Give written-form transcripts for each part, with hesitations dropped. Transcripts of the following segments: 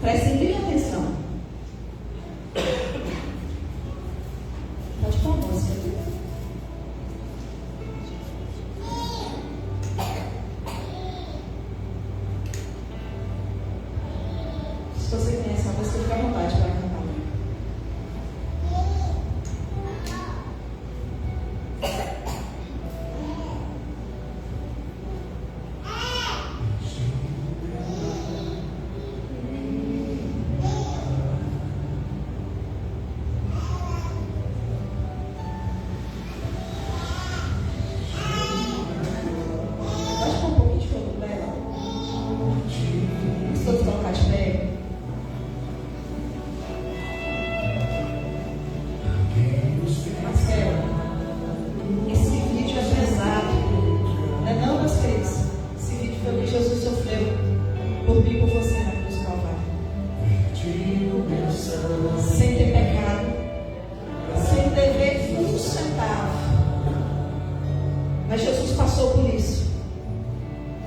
Prestem bem atenção. Pode pôr a música. Se você conhece a música, fica à vontade para cantar.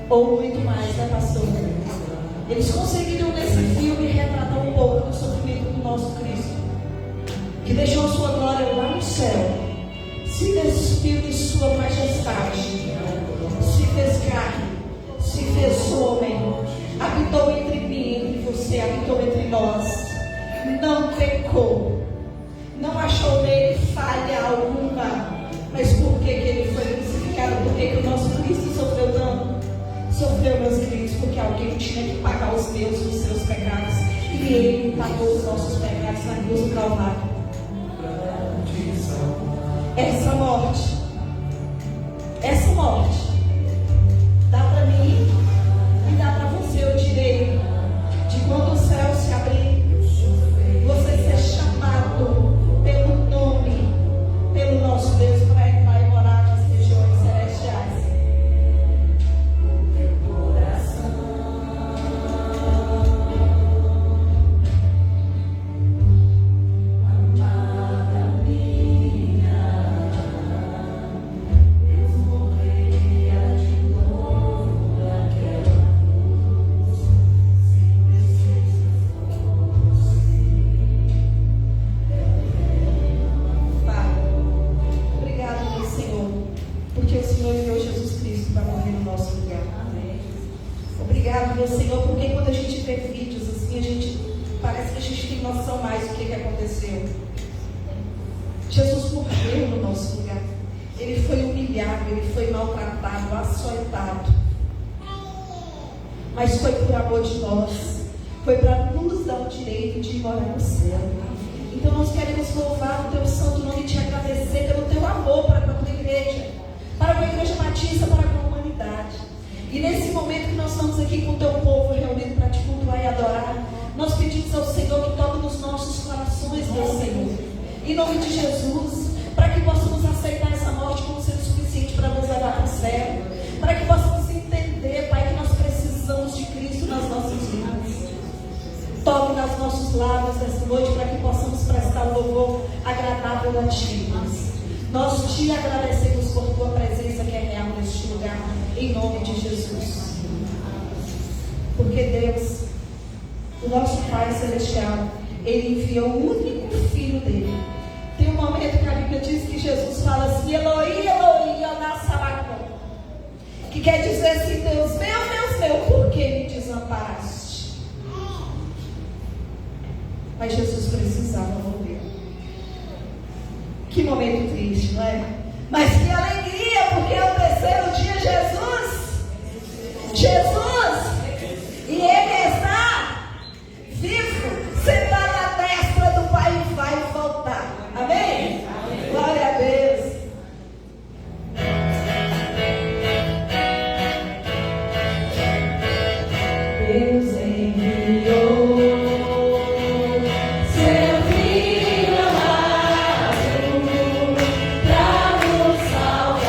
Ou muito mais, né, pastor? Eles conseguiram nesse filme retratar um pouco do sofrimento do nosso Cristo, que deixou a sua glória lá no céu, se despiu de sua majestade, se fez carne, se fez homem, habitou entre mim, entre você, habitou entre nós, não pecou, não achou nele falha alguma. Mas por que ele foi crucificado? Por que o nosso Cristo sofreu tanto? Sofreu, meus queridos, porque alguém tinha que pagar os meus e os seus pecados. E Ele pagou os nossos pecados na cruz do Calvário. Essa morte, dá para mim e dá para você o direito de, quando o céu se abrir, você ser chamado pelo nome, pelo nosso Deus, para entrar e morar nas regiões celestiais. Meu Senhor, porque quando a gente vê vídeos assim, parece que a gente tem noção mais do que aconteceu. Jesus morreu no nosso lugar. Ele foi humilhado, ele foi maltratado, açoitado. Mas foi por amor de nós. Foi para nos dar o direito de morar no céu. Então nós queremos louvar o teu santo nome e te agradecer pelo teu amor para com a tua igreja, para com a igreja batista, para com a humanidade. E nesse momento que nós estamos aqui com o teu povo reunido para te cultuar e adorar, nós pedimos ao Senhor que toque nos nossos corações, meu Senhor, em nome de Jesus, para que possamos aceitar essa morte como sendo suficiente para nos levar para o céu, para que possamos entender, Pai, que nós precisamos de Cristo nas nossas vidas. Toque nos nossos lábios nessa noite para que possamos prestar um louvor agradável a Ti. Nós te agradecemos por Tua presença que é real neste lugar, em nome de Jesus. Porque Deus, o nosso Pai Celestial, Ele enviou o único Filho dele. Tem um momento que a Bíblia diz que Jesus fala assim: Eloi, Eloi, lama sabachthani, que quer dizer assim: Deus meu, por que me desamparaste? Mas Jesus precisava morrer. Que momento triste, não é? Mas que alegria, porque é o terceiro dia Jesus, e Ele está vivo, sentado à destra do Pai e vai voltar. Amém? Glória a Deus. Deus enviou seu Filho amado para nos salvar.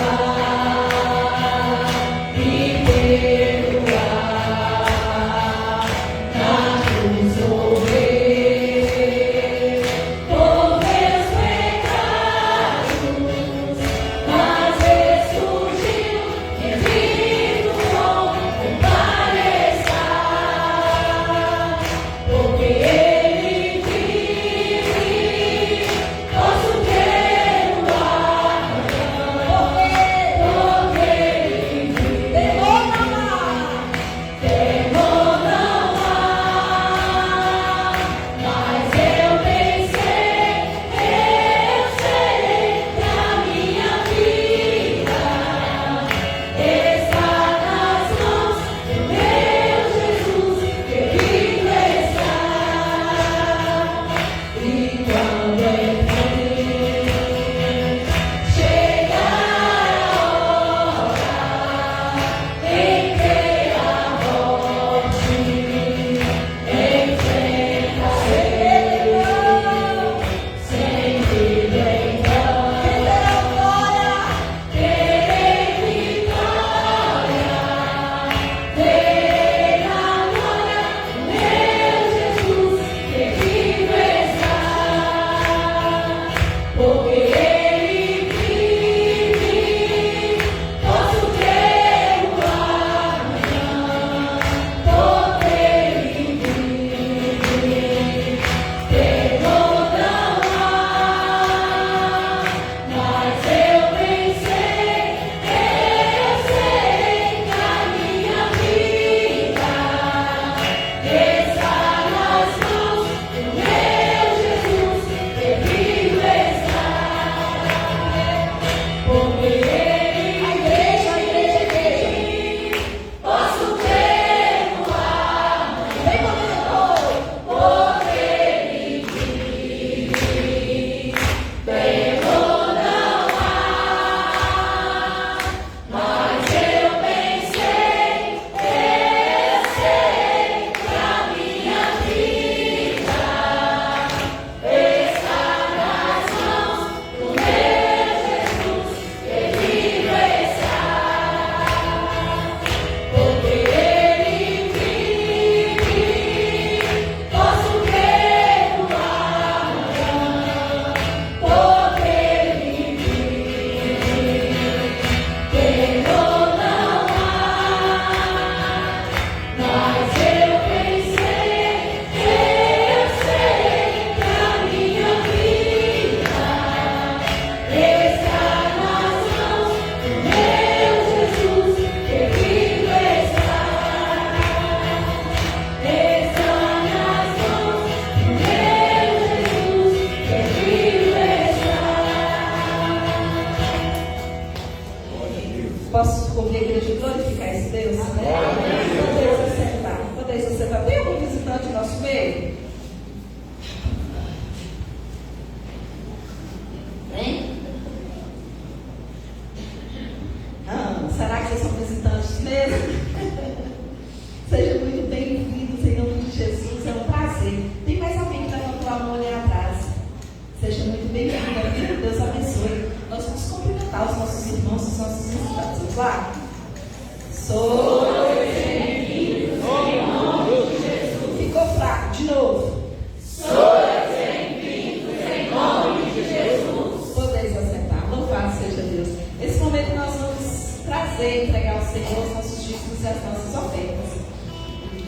dízimos e as nossas ofertas.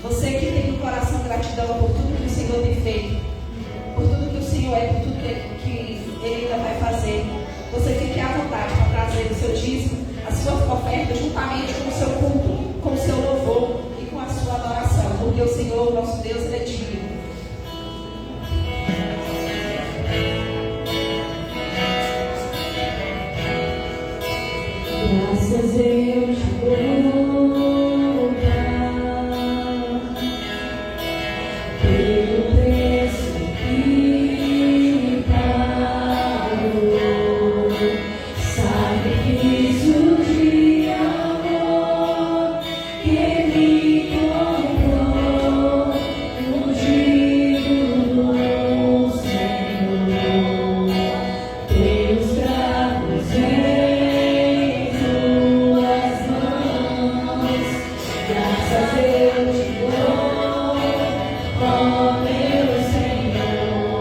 Você que tem um coração de gratidão por tudo que o Senhor tem feito, por tudo que o Senhor é, por tudo que Ele ainda vai fazer, você fique à vontade para trazer o seu dízimo, a sua oferta, juntamente com o seu culto, com o seu louvor e com a sua adoração, porque o Senhor, nosso Deus, Ele é digno. Graças eu te dou pelo preço que pagou, sacrifício de amor que me comprou, ungido do Senhor, teus cravos em tuas mãos, graças eu te dou, ó meu Senhor,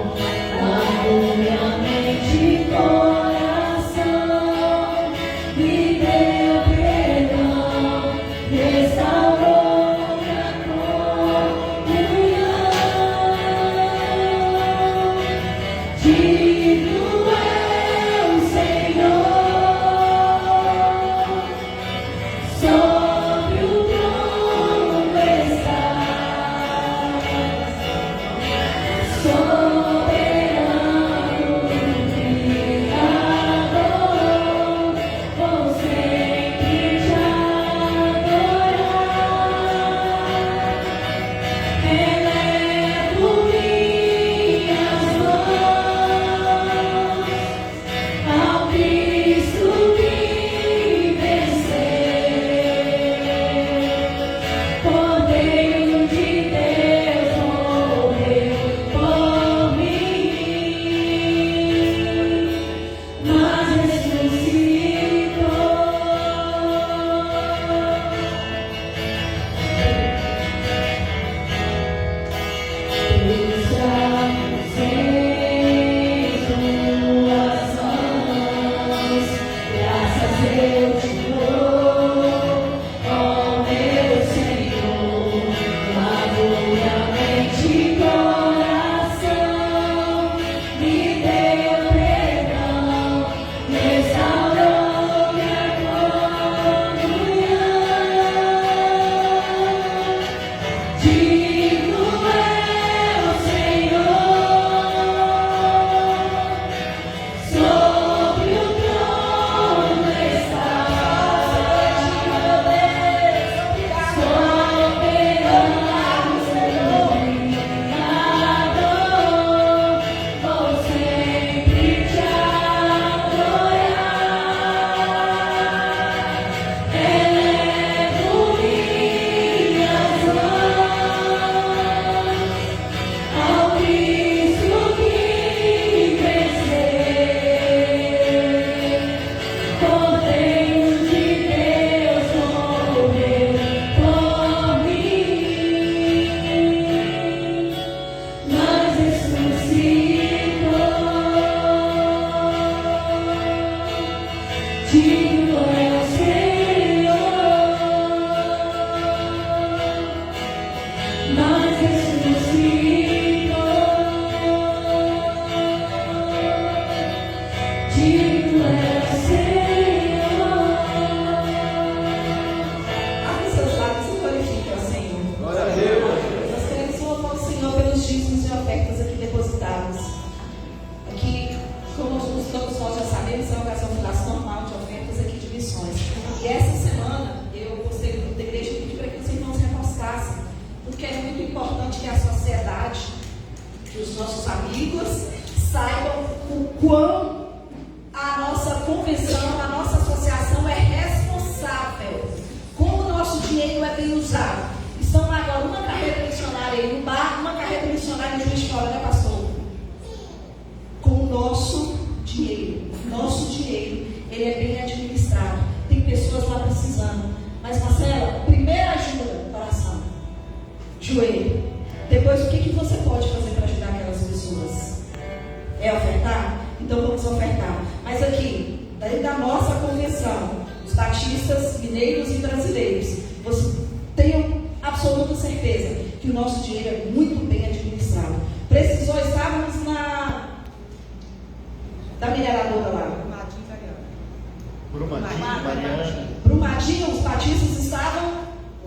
lavo minha mente e coração, me deu perdão, restaurou minha comunhão. Digno é o Senhor, sobre o trono está, soberano Criador, vou sempre te adorar. Elevo minhas mãos ao Cristo que venceu, Cordeiro de Deus morreu por mim, mas ressuscitou. Pelos cravos em tuas mãos, graças eu te dou, ó meu Senhor, lavo minha mente e coração, me deu perdão, restaurou minha comunhão. Digno é o Senhor, sobre o trono está, soberano Criador, vou sempre te adorar. Elevo minhas mãos ao Cristo que venceu, Cordeiro de Deus morreu por mim, mas ressuscitou. Digno é o Senhor, mas ressuscitou. Digno é o Senhor. Abre seus lábios e glorifique ao Senhor. Glória a Deus. Nós queremos louvar o Senhor pelos dízimos e ofertas aqui depositados. Aqui, como todos nós já sabemos, é uma ocasião normal de ofertas aqui de missões. E essa semana, eu gostei muito da igreja e pedi para que os irmãos repostassem, porque é muito importante que a sociedade, que os nossos amigos saibam o quão a nossa convenção, a nossa associação é responsável, como o nosso dinheiro é bem usado. Estão agora uma carreira missionária aí no bar, uma carreira missionária em Juiz de Fora, né, pastor? Com o nosso dinheiro. Nosso dinheiro, ele é bem administrado. Tem pessoas lá precisando. Mas, Marcela, primeiro ajuda o coração. Joelho. Depois, o que você pode fazer para ajudar aquelas pessoas? É ofertar? Então vamos ofertar. Mas aqui, dentro da nossa convenção, os batistas, mineiros e brasileiros, você absoluta certeza que o nosso dinheiro é muito bem administrado. Precisou, estávamos da mineradora lá. Brumadinho, os batistas estavam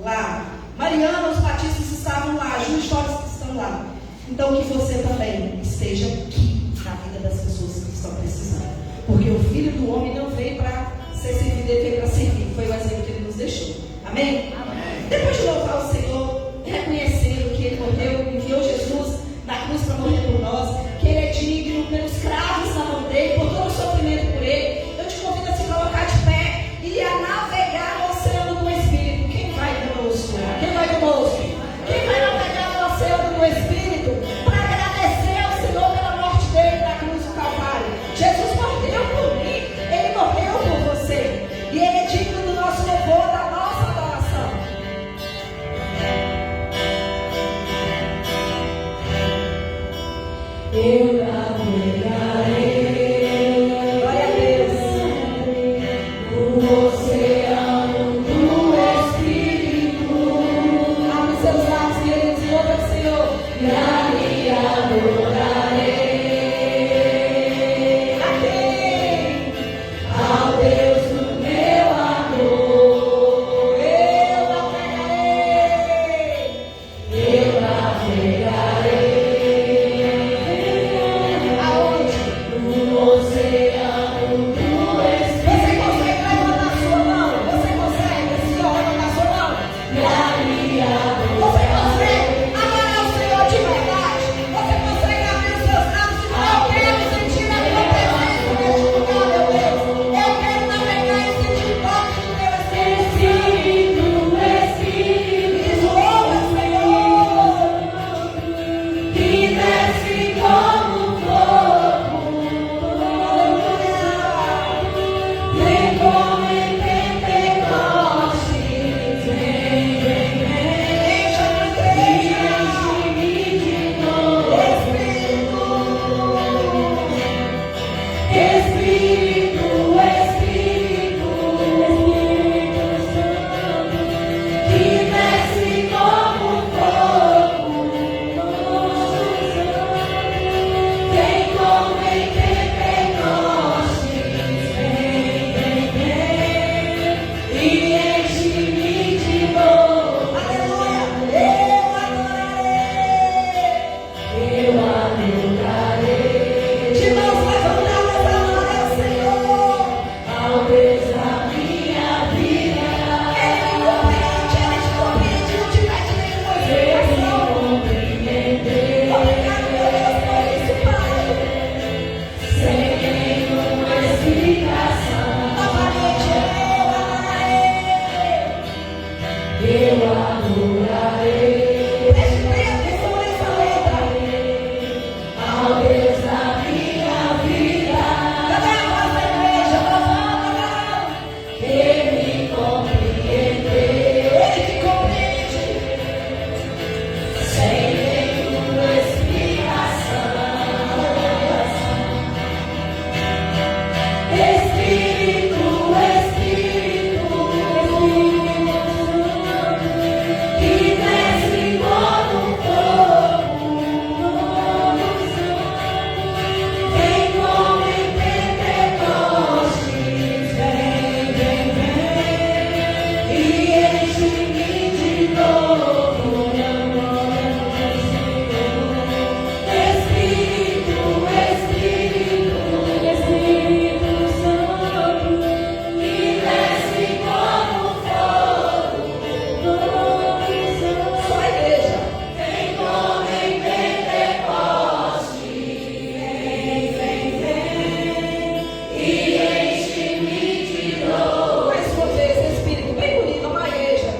lá. Mariana, os batistas estavam lá. Juiz de Fora estão lá. Então que você também esteja aqui na vida das pessoas que estão precisando. Porque o Filho do Homem não veio para ser servido, ele veio para servir. Foi o exemplo que ele nos deixou. Amém? Amém. Depois de louvar o Senhor, reconhecendo que ele morreu, enviou Jesus na cruz para morrer por nós, que ele é digno pelos cravos na mão dele, por todo o sofrimento por ele, eu te convido a se colocar de pé e a navegar no oceano do Espírito. Quem vai conosco? Quem vai conosco? Quem vai navegar no oceano do Espírito para agradecer ao Senhor pela morte dele na cruz do Calvário? Jesus morreu por mim, ele morreu por você, e ele é digno do nosso louvor, da nossa adoração. Eu navegarei. Glória a Deus. O oceano do Espírito. Abre seus lábios, queridos, louva o Senhor. E ali adorarei. A quem? Ao Deus do meu amor. Eu navegarei. Eu navegarei. Aonde? No oceano do Espírito. Você consegue levantar sua mão? Você consegue? Senhor, levantar sua mão? E ali adorarei. Você consegue adorar o Senhor de verdade? Você consegue abrir os seus lábios e falar: eu quero sentir a tua presença neste lugar, meu Deus. Eu quero navegar e sentir o toque do teu Espírito. Espírito, Diz: louva, Senhor. que desce como fogo, vem como em Pentecostes, vem, Encha a tua igreja. enche-me de novo, Espírito. Espírito, Santo, que desce como fogo, vem como em Pentecostes, vem, e enche-me de novo. Aleluia. Eu adorarei. De mãos levantadas, adore ao Senhor. Ao Deus da minha vida, Ele te compreende, não te pede nenhuma explicação. compreender, Obrigado, meu Deus, por isso, Pai. sem nenhuma explicação, Novamente, eu adorarei. preste bem atenção nessa letra. Ao Deus da minha vida, Cadê a voz da igreja? Louvando. que me compreender, Ele te compreende. sem nenhuma explicação. Espírito, Espírito, que desce como fogo, vem como em Pentecostes, vem, e enche-me de novo, Espírito, Espírito Santo, que desce como fogo, Só a igreja. vem como em Pentecostes, vem, e enche-me de novo, Mais uma vez, Espírito, bem bonito, uma igreja.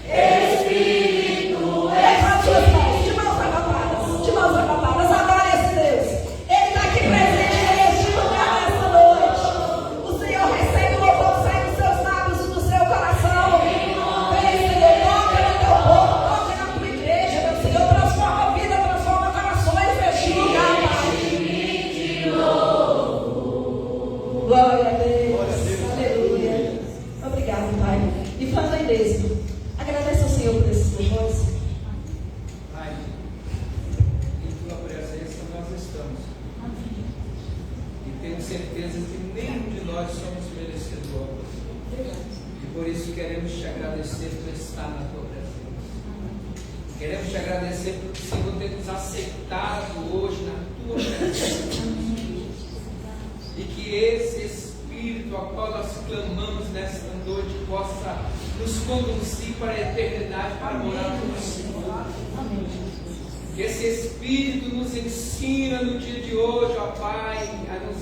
Espírito, Levante suas mãos, de mãos levantadas, de mãos levantadas, adore esse Deus. Ele está aqui presente neste lugar nessa noite. O Senhor recebe o louvor que sai dos seus lábios e do seu coração. Vem, Senhor, toca no teu povo, toca na tua igreja, meu Senhor, transforma a vida, transforma corações neste lugar, Pai. Glória a Deus. Aleluia. Obrigado, Pai. E faz a igreja. Agradece ao Senhor. Queremos te agradecer por o Senhor ter nos aceitado hoje na tua presença. E que esse Espírito a qual nós clamamos nesta noite possa nos conduzir para a eternidade, para morar com o Senhor. Que esse Espírito nos ensina no dia de hoje, ó Pai, a nos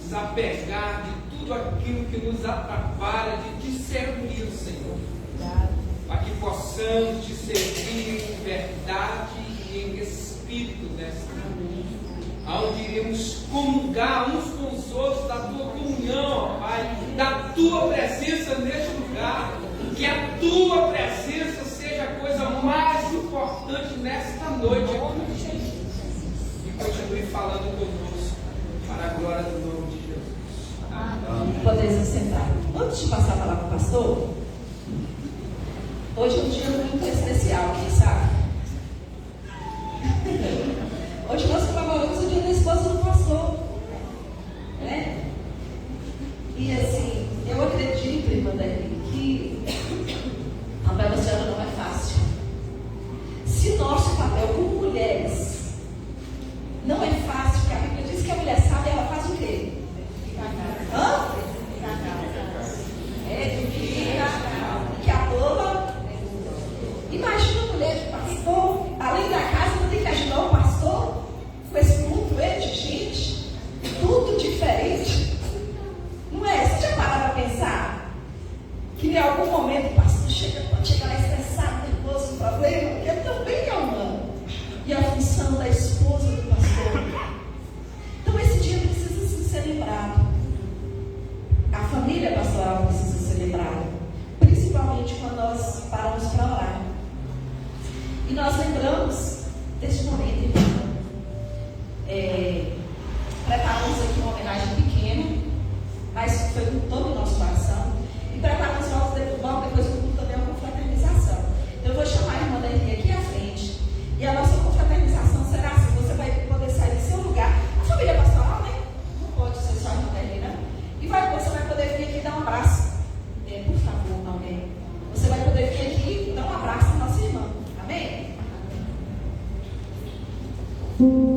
desapegar de tudo aquilo que nos atrapalha, de discernir o Senhor. Para que possamos te servir em verdade e em Espírito nesta noite. Onde iremos comungar uns com os outros da tua comunhão, ó Pai, da tua presença neste lugar. Que a tua presença seja a coisa mais importante nesta noite aqui. E continue falando conosco, para a glória do nome de Jesus. Amém. Podemos sentar. Antes de passar a palavra para o pastor, hoje é um dia muito especial aqui, sabe? Hoje nós comemoramos o dia da esposa do pastor, né? E assim, eu acredito, irmã Dani, que a Bela Senhora não é fácil. Se nosso papel como mulheres não é fácil, porque a Bíblia diz que a mulher sábia, ela faz o quê? Hã? Que a boba. Imagina a mulher de pastor, além da casa, não tem que ajudar o pastor com esse mundo de gente, tudo diferente. Não é? Você já parou para pensar que em algum momento o pastor pode chegar lá estressado, nervoso, problema, porque ele também é humano. E a função da esposa do pastor. Então esse dia precisa ser lembrado. A família pastoral precisa ser lembrada. Principalmente quando nós paramos para orar. E nós lembramos deste momento, irmão. Preparamos aqui uma homenagem pequena, mas foi com todo o nosso coração. E preparamos logo depois do culto também uma confraternização. Então eu vou chamar a irmã da Henrique aqui à frente. E a nossa confraternização será assim: você vai poder sair do seu lugar. A família pastoral, né? Não pode ser só a irmã da Henrique, não. E você vai poder vir aqui dar um abraço. Por favor, alguém. Você vai poder vir aqui e dar um abraço à nossa irmã. Amém? Está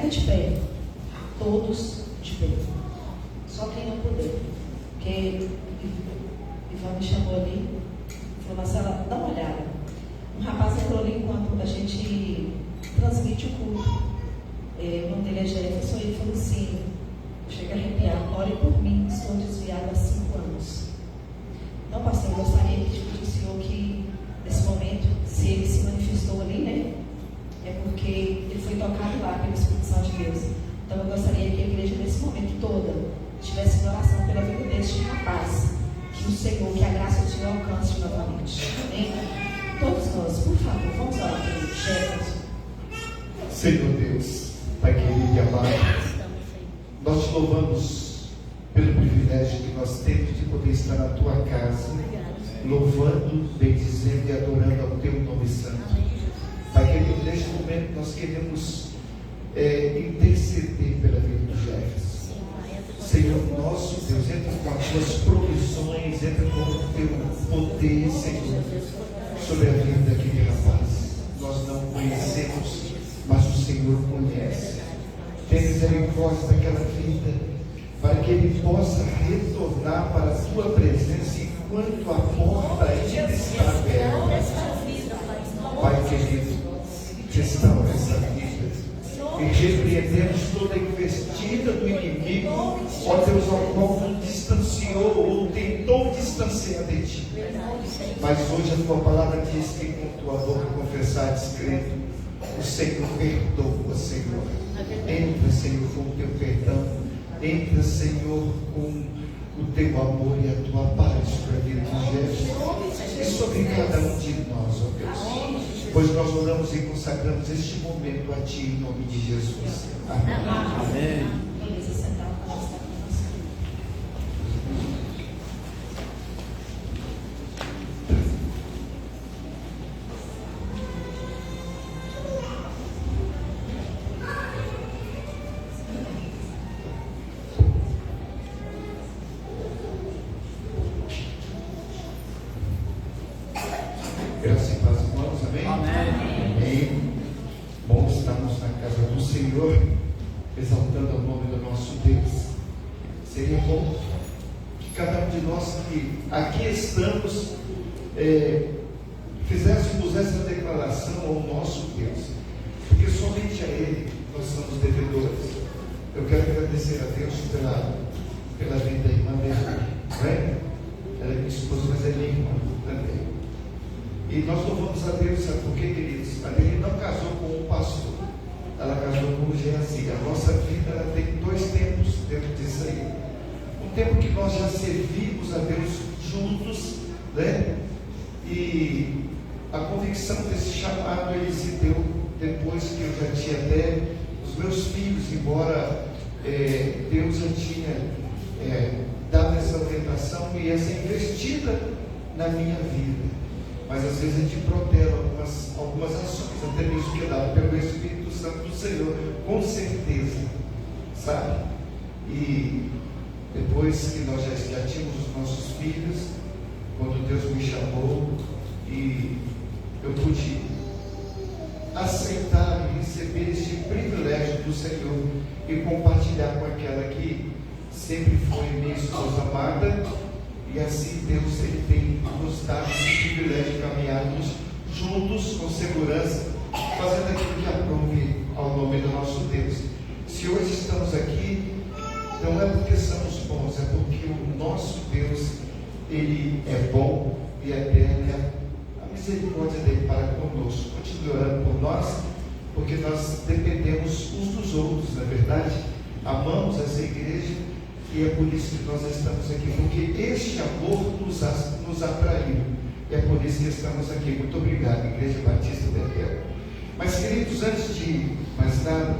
Fica de pé. Todos de pé. Só quem não puder. Porque Ivan me chamou ali, falou, Marcela, dá uma olhada. Um rapaz entrou ali enquanto a gente transmite o culto. O nome dele é Jefferson, e ele falou assim, chega a arrepiar, ore por mim, estou desviado há 5 anos. Então, pastor, eu gostaria de pedir ao senhor que, nesse momento, se ele se manifestou ali, né? É porque ele foi tocado lá pelo Espírito Santo de Deus. Então, eu gostaria que a igreja, nesse momento toda, estivesse em oração pela vida deste rapaz. Que o Senhor, que a graça do Senhor alcance novamente. Amém? Todos nós, por favor, vamos orar por ele. Jefferson. Senhor Deus, Pai querido e amado, nós te louvamos pelo privilégio que nós temos de poder estar na tua casa, louvando, bendizendo e adorando ao teu nome santo. Pai querido, neste momento nós queremos interceder pela vida do Jefferson. Senhor nosso Deus, entra com as tuas provisões, entra com o teu poder, Senhor, sobre a vida daquele rapaz. Nós não conhecemos, mas o Senhor conhece. Tem misericórdia daquela vida, para que ele possa retornar para a tua presença enquanto a porta ainda está aberta. Pai querido, restaura essa vida. E repreendemos toda a investida do inimigo, ó Deus, ao qual não distanciou ou tentou distanciar de ti. Mas hoje a tua palavra diz que com tua boca confessares credo, o Senhor perdoa, Senhor. Entra, Senhor, com o teu perdão. Entra, Senhor, com o teu amor e a tua paz sobre a vida de Jesus e sobre cada um de nós, ó Deus. Pois nós oramos e consagramos este momento a ti em nome de Jesus. Amém. Amém. Beleza, sentar para nós estar com você. Graças e paz, irmãos, amém? Amém? Amém. Bom, estamos na casa do Senhor, exaltando o nome do nosso Deus. Seria bom que cada um de nós que aqui estamos fizéssemos essa declaração ao nosso Deus, porque somente a Ele nós somos devedores. Eu quero agradecer a Deus pela vida da irmã dele, não é? Ela é minha esposa, mas é minha irmã também. E nós louvamos a Deus, sabe por quê, queridos? A Adeline não casou com um pastor, ela casou com o Geazi. A nossa vida ela tem 2 tempos dentro disso aí. Um tempo que nós já servimos a Deus juntos, né? E a convicção desse chamado ele se deu depois que eu já tinha até os meus filhos, embora Deus já tinha dado essa orientação e essa investida na minha vida. Mas às vezes a gente protela algumas ações, até mesmo que é dado pelo Espírito Santo do Senhor, com certeza, sabe? E depois que nós já tínhamos os nossos filhos, quando Deus me chamou e eu pude aceitar e receber este privilégio do Senhor e compartilhar com aquela que sempre foi minha esposa amada. E assim Deus ele tem nos dado esse privilégio de caminharmos juntos com segurança, fazendo aquilo que aprove ao nome do nosso Deus. Se hoje estamos aqui, não é porque somos bons, é porque o nosso Deus, Ele é bom e eterno, a misericórdia dele para conosco. Continue orando por nós, porque nós dependemos uns dos outros, na verdade. Amamos essa igreja. E é por isso que nós estamos aqui, porque este amor nos atraiu. E é por isso que estamos aqui. Muito obrigado, Igreja Batista Betel. Mas, queridos, antes de mais nada,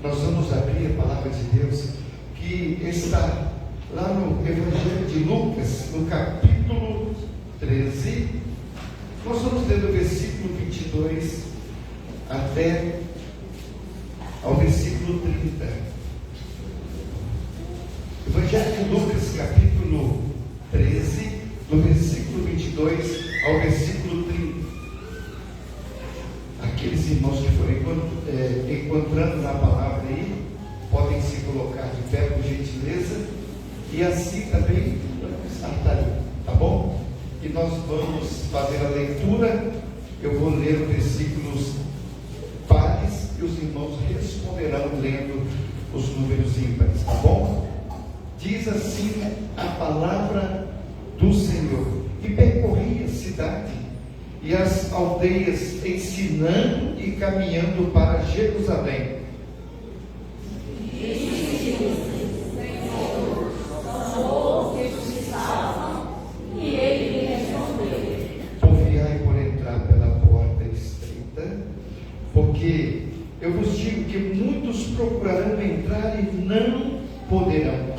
nós vamos abrir a palavra de Deus, que está lá no Evangelho de Lucas, no capítulo 13. Nós vamos ler do versículo 22 até ao versículo 30. Evangelho de Lucas, capítulo 13, do versículo 22 ao versículo 30. Aqueles irmãos que forem encontrando na palavra aí, colocar de pé, por gentileza, e assim também vamos estar, tá bom? E nós vamos fazer a leitura. Eu vou ler os versículos pares e os irmãos responderão lendo os números ímpares, tá bom? Diz assim a palavra do Senhor: e percorria a cidade e as aldeias, ensinando e caminhando para Jerusalém. E ele lhe respondeu: Confiai por entrar pela porta estreita, porque eu vos digo que muitos procurarão entrar e não poderão.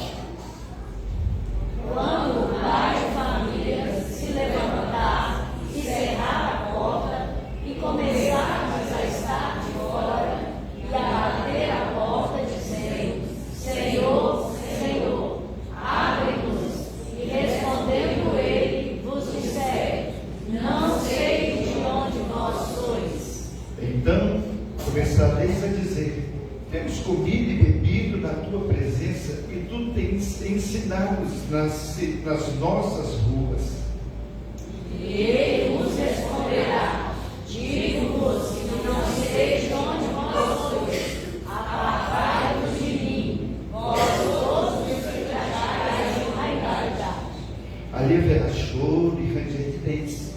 Quando o pai de família se levantar e cerrar a porta, e começarmos a estar de fora, e a bater a porta, dizendo: Senhor, Senhor, abre-nos. E respondendo ele, vos disser: Não sei de onde vós sois. Então começareis a dizer: temos comido e bebido na tua presença, e tu tens ensinado nas nossas ruas. E ele vos responderá: Digo-vos que não sei de onde vós sois. Apartai-vos de mim, vós todos que praticais a impiedade. Ali haverá choro e ranger de dentes,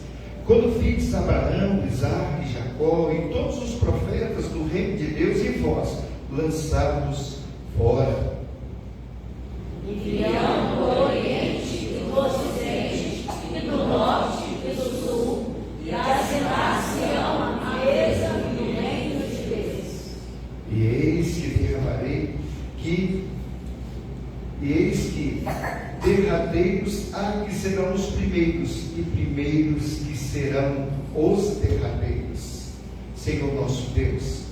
quando fides Abraão, Isaque e Jacó e todos os profetas do reino de Deus, e vós lançados fora. E virão do Oriente e do Ocidente, e do Norte e do Sul, e assentar-se-ão à mesa do reino de Deus. E eis que derradeiros há que serão os primeiros, e primeiros que serão os derradeiros. Senhor nosso Deus,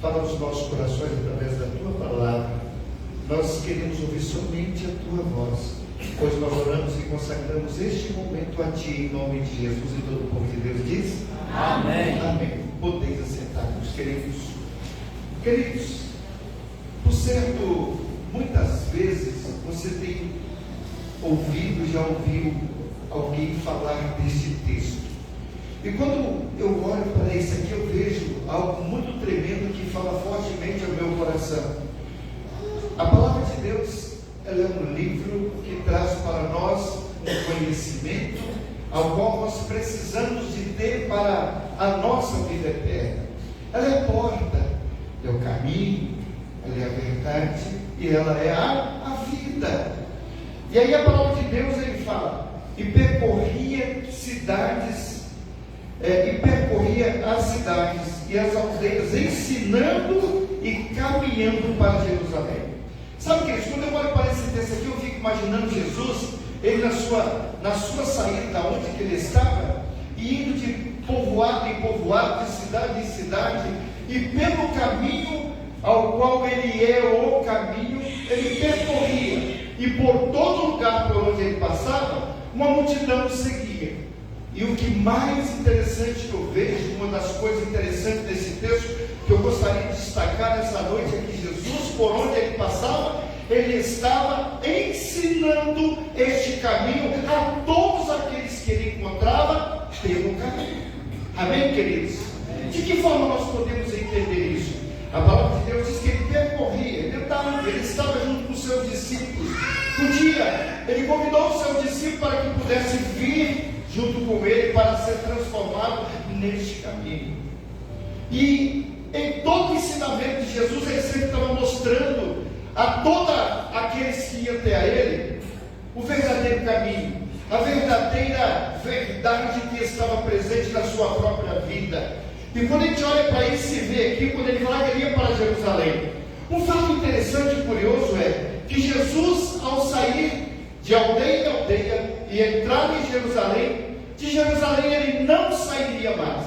fala aos nossos corações através da tua palavra. Nós queremos ouvir somente a tua voz, pois nós oramos e consagramos este momento a ti, em nome de Jesus. E todo o povo de Deus diz: Amém. Amém. Podeis assentar-vos, queridos. Queridos, por certo, muitas vezes você tem ouvido, já ouviu alguém falar deste texto. E quando eu olho para isso aqui, eu vejo algo muito tremendo que fala fortemente ao meu coração. A palavra de Deus, ela é um livro que traz para nós um conhecimento ao qual nós precisamos de ter para a nossa vida eterna. Ela é a porta, é o caminho, ela é a verdade e ela é a vida. E aí a palavra de Deus, ele fala: e percorria cidades, e percorria as cidades e as aldeias, ensinando e caminhando para Jerusalém. Sabe, queridos, quando eu olho para esse texto aqui, eu fico imaginando Jesus, ele na sua saída, da onde que ele estava, e indo de povoado em povoado, de cidade em cidade, e pelo caminho ao qual ele é o caminho, ele percorria, e por todo lugar por onde ele passava, uma multidão o seguia. E o que mais interessante que eu vejo, uma das coisas interessantes desse texto, que eu gostaria de destacar nessa noite, é que Jesus, por onde ele passava, ele estava ensinando este caminho a todos aqueles que ele encontrava pelo caminho. Amém, queridos? De que forma nós podemos entender isso? A palavra de Deus diz que ele percorria, ele estava junto com os seus discípulos. Um dia, ele convidou os seus discípulos para que pudessem vir junto com ele para ser transformado neste caminho. E em todo o ensinamento de Jesus, ele sempre estava mostrando a todos aqueles que iam até a ele o verdadeiro caminho, a verdadeira verdade que estava presente na sua própria vida. E quando a gente olha para isso e vê aqui, quando ele fala que ele ia para Jerusalém, um fato interessante e curioso é que Jesus, ao sair de aldeia em aldeia e entrar em Jerusalém, de Jerusalém ele não sairia mais.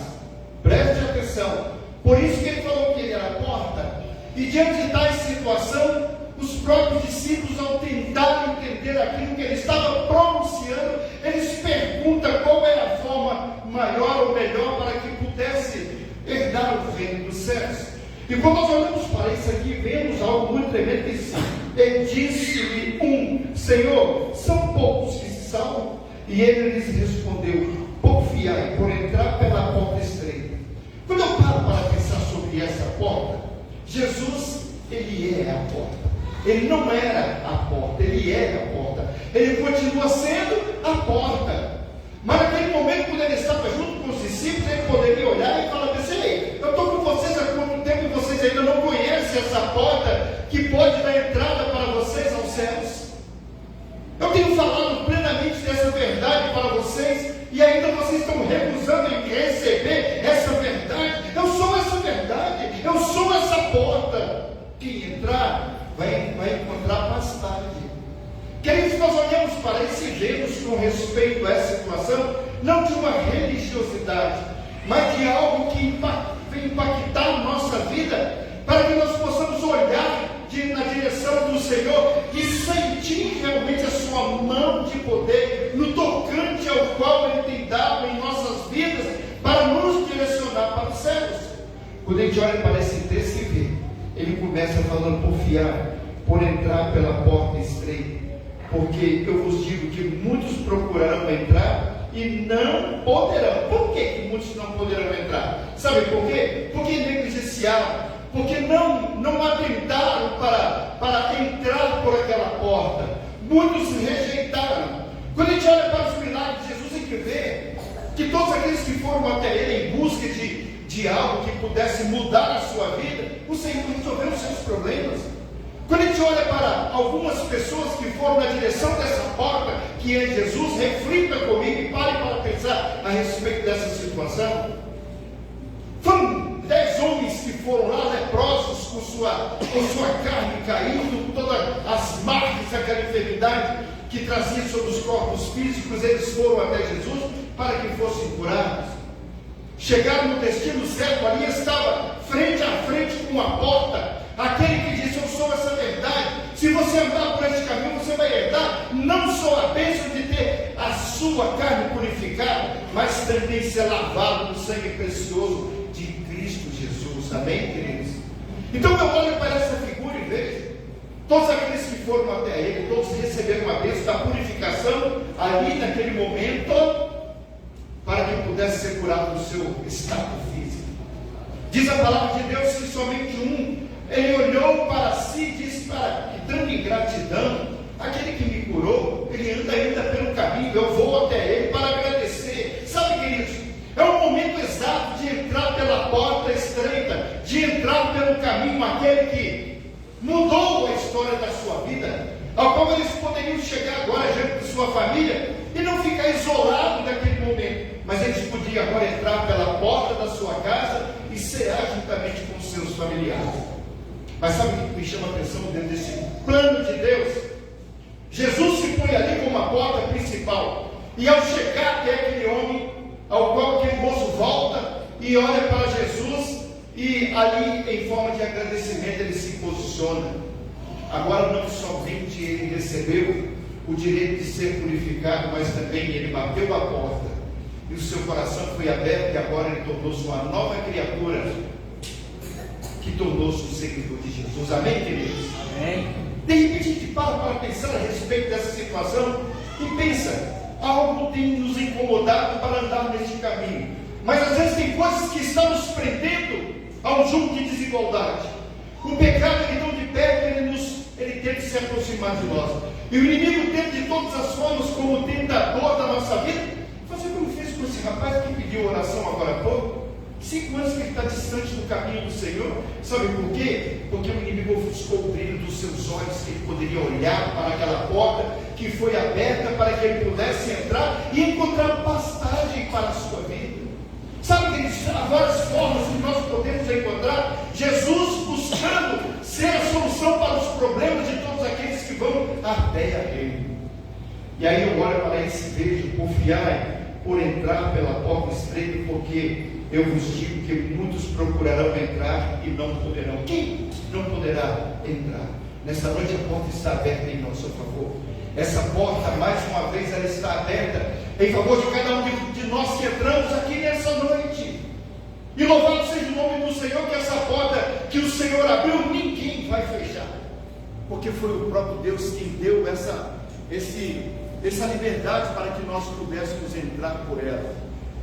Preste atenção. Por isso que ele falou que ele era a porta. E diante da situação, os próprios discípulos, ao tentar entender aquilo que ele estava pronunciando, eles perguntam qual era a forma maior ou melhor para que pudesse herdar o reino dos céus. E quando nós olhamos para isso aqui, vemos algo muito tremendo que diz: E disse-lhe Senhor, são poucos que se salvam? E ele lhes respondeu: porfiai por entrar pela porta estreita. Quando eu paro para pensar sobre essa porta, Jesus, ele é a porta. Ele não era a porta, ele é a porta. Ele continua sendo a porta. Mas naquele momento, quando ele estava junto com os discípulos, ele poderia olhar e falar assim: ei, eu estou com vocês há quanto tempo e vocês ainda não conhecem essa porta que pode dar entrada para vocês aos céus? Eu tenho falado plenamente dessa verdade para vocês e ainda vocês estão recusando em receber essa verdade. Eu sou essa verdade, eu sou essa porta. Quem entrar vai encontrar pastagem. Queridos, nós olhamos para isso e vemos com respeito a essa situação, não de uma religiosidade, mas de algo que vem impactar a nossa vida, para que nós possamos olhar na direção do Senhor e sentir realmente a sua mão de poder no tocante ao qual Ele tem dado em nossas vidas para nos direcionar para os céus. Quando a gente olha para esse texto e vê, ele começa falando: porfiar por entrar pela porta estreita, porque eu vos digo que muitos procurarão entrar e não poderão. Por que muitos não poderão entrar? Sabe por quê? Porque negligenciaram, porque não atentaram para entrar por aquela porta. Muitos rejeitaram. Quando a gente olha para os milagres de Jesus, tem que ver que todos aqueles que foram até Ele em busca de algo que pudesse mudar a sua vida, o Senhor resolveu os seus problemas. Quando a gente olha para algumas pessoas que foram na direção dessa porta, que é Jesus, reflita comigo e pare para pensar a respeito dessa situação. Foram 10 homens que foram lá leprosos, com sua carne caindo, todas as marcas daquela enfermidade que trazia sobre os corpos físicos. Eles foram até Jesus para que fossem curados. Chegaram no destino certo, ali estava frente a frente com uma porta, aquele que disse: eu sou essa verdade. Se você andar por este caminho, você vai herdar não só a bênção de ter a sua carne purificada, mas também ser lavado no sangue precioso de Cristo Jesus. Amém, queridos? Então eu olho para essa figura e vejo todos aqueles que foram até Ele, todos receberam a bênção da purificação ali naquele momento, para que pudesse ser curado do seu estado físico. Diz a palavra de Deus que somente ele olhou para si e disse: dando ingratidão, aquele que me curou, ele anda ainda pelo caminho, eu vou até ele para agradecer. Sabe, queridos, é o momento exato de entrar pela porta estreita, de entrar pelo caminho, aquele que mudou a história da sua vida, ao qual eles poderiam chegar agora diante de sua família e não ficar isolado daquele momento, mas eles podiam agora entrar pela porta da sua casa e cear juntamente com os seus familiares. Mas sabe o que me chama a atenção dentro desse plano de Deus? Jesus se põe ali como a porta principal, e ao chegar até aquele homem, ao qual aquele moço volta e olha para Jesus, e ali em forma de agradecimento ele se posiciona. Agora não somente ele recebeu o direito de ser purificado, mas também ele bateu a porta e o seu coração foi aberto, e agora ele tornou-se uma nova criatura, que tornou-se o seguidor de Jesus. Amém, queridos? Amém. De repente a gente para pensar a respeito dessa situação e pensa: algo tem nos incomodado para andar neste caminho, mas às vezes tem coisas que estão nos prendendo a um jogo de desigualdade. O pecado, ele tão de perto, ele tenta se aproximar de nós, e o inimigo tenta de todas as formas, como tentador da nossa vida, fazer como fez com esse rapaz que pediu oração agora há pouco. 5 anos que ele está distante do caminho do Senhor. Sabe por quê? Porque o inimigo ofuscou o brilho dos seus olhos, que ele poderia olhar para aquela porta que foi aberta para que ele pudesse entrar e encontrar pastagem para a sua vida. Sabe que há várias formas que nós podemos encontrar Jesus buscando ser a solução para os problemas de todos aqueles que vão até a Ele. E aí eu olho para esse vejo: porfiai por entrar pela porta estreita, porque eu vos digo que muitos procurarão entrar e não poderão. Quem não poderá entrar? Nesta noite a porta está aberta em nosso favor. Essa porta, mais uma vez, ela está aberta em favor de cada um de nós que entramos aqui nessa noite. E louvado seja o nome do Senhor, que essa porta que o Senhor abriu, ninguém vai fechar. porque foi o próprio Deus quem deu essa liberdade para que nós pudéssemos entrar por ela.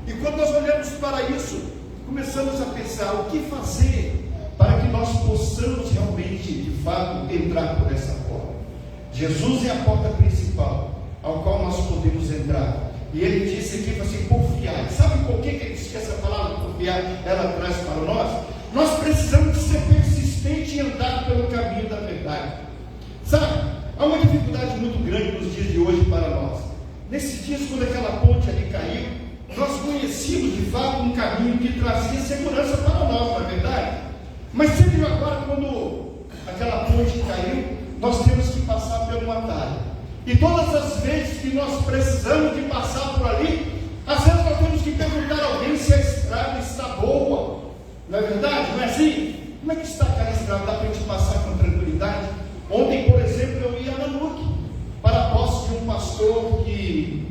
E quando nós olhamos para isso, começamos a pensar o que fazer para que nós possamos realmente, de fato, entrar por essa porta. Jesus é a porta principal, ao qual nós podemos entrar. E ele disse aqui, assim, porfiar. Sabe por que ele disse que essa palavra porfiar, ela traz para nós? Nós precisamos ser persistentes e andar pelo caminho da verdade. Sabe, há uma dificuldade muito grande nos dias de hoje para nós. Nesses dias, quando aquela ponte ali caiu, nós conhecíamos de fato um caminho que trazia segurança para nós, não é verdade? Mas sempre agora, quando aquela ponte caiu, nós temos que passar por um atalho. E todas as vezes que nós precisamos de passar por ali, às vezes nós temos que perguntar a alguém se a estrada está boa. Não é verdade? Não é assim? Como é que está aquela estrada? Dá para a gente passar com tranquilidade? Ontem, por exemplo, eu ia a Nanuque para a posse de um pastor que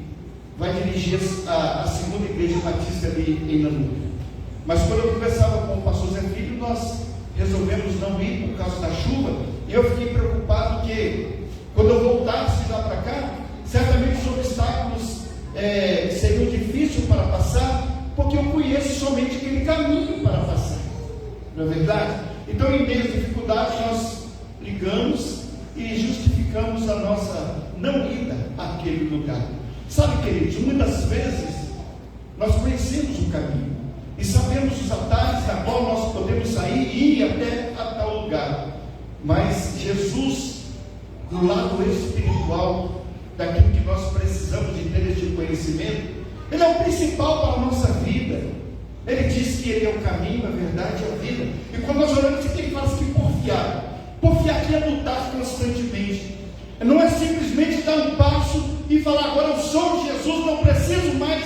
vai dirigir a segunda igreja batista ali em Nanuque. Mas quando eu conversava com o pastor Zé Filho, nós resolvemos não ir por causa da chuva. E eu fiquei preocupado que quando eu voltasse lá para cá, certamente os obstáculos seriam difíceis para passar, porque eu conheço somente aquele caminho para passar. Não é verdade? Então, em meio às dificuldades, nós ligamos e justificamos a nossa não ida àquele lugar. Sabe, queridos, muitas vezes nós conhecemos o caminho e sabemos os atalhos na qual nós podemos sair e ir até a tal lugar. Mas Jesus, do lado espiritual, daquilo que nós precisamos de ter este conhecimento, Ele é o principal para a nossa vida. Ele diz que Ele é o caminho, a verdade e a vida. E quando nós olhamos aqui, Ele fala assim, porfiar. Porfiar aqui é lutar constantemente. Não é simplesmente dar um passo e falar, agora eu sou de Jesus, não preciso mais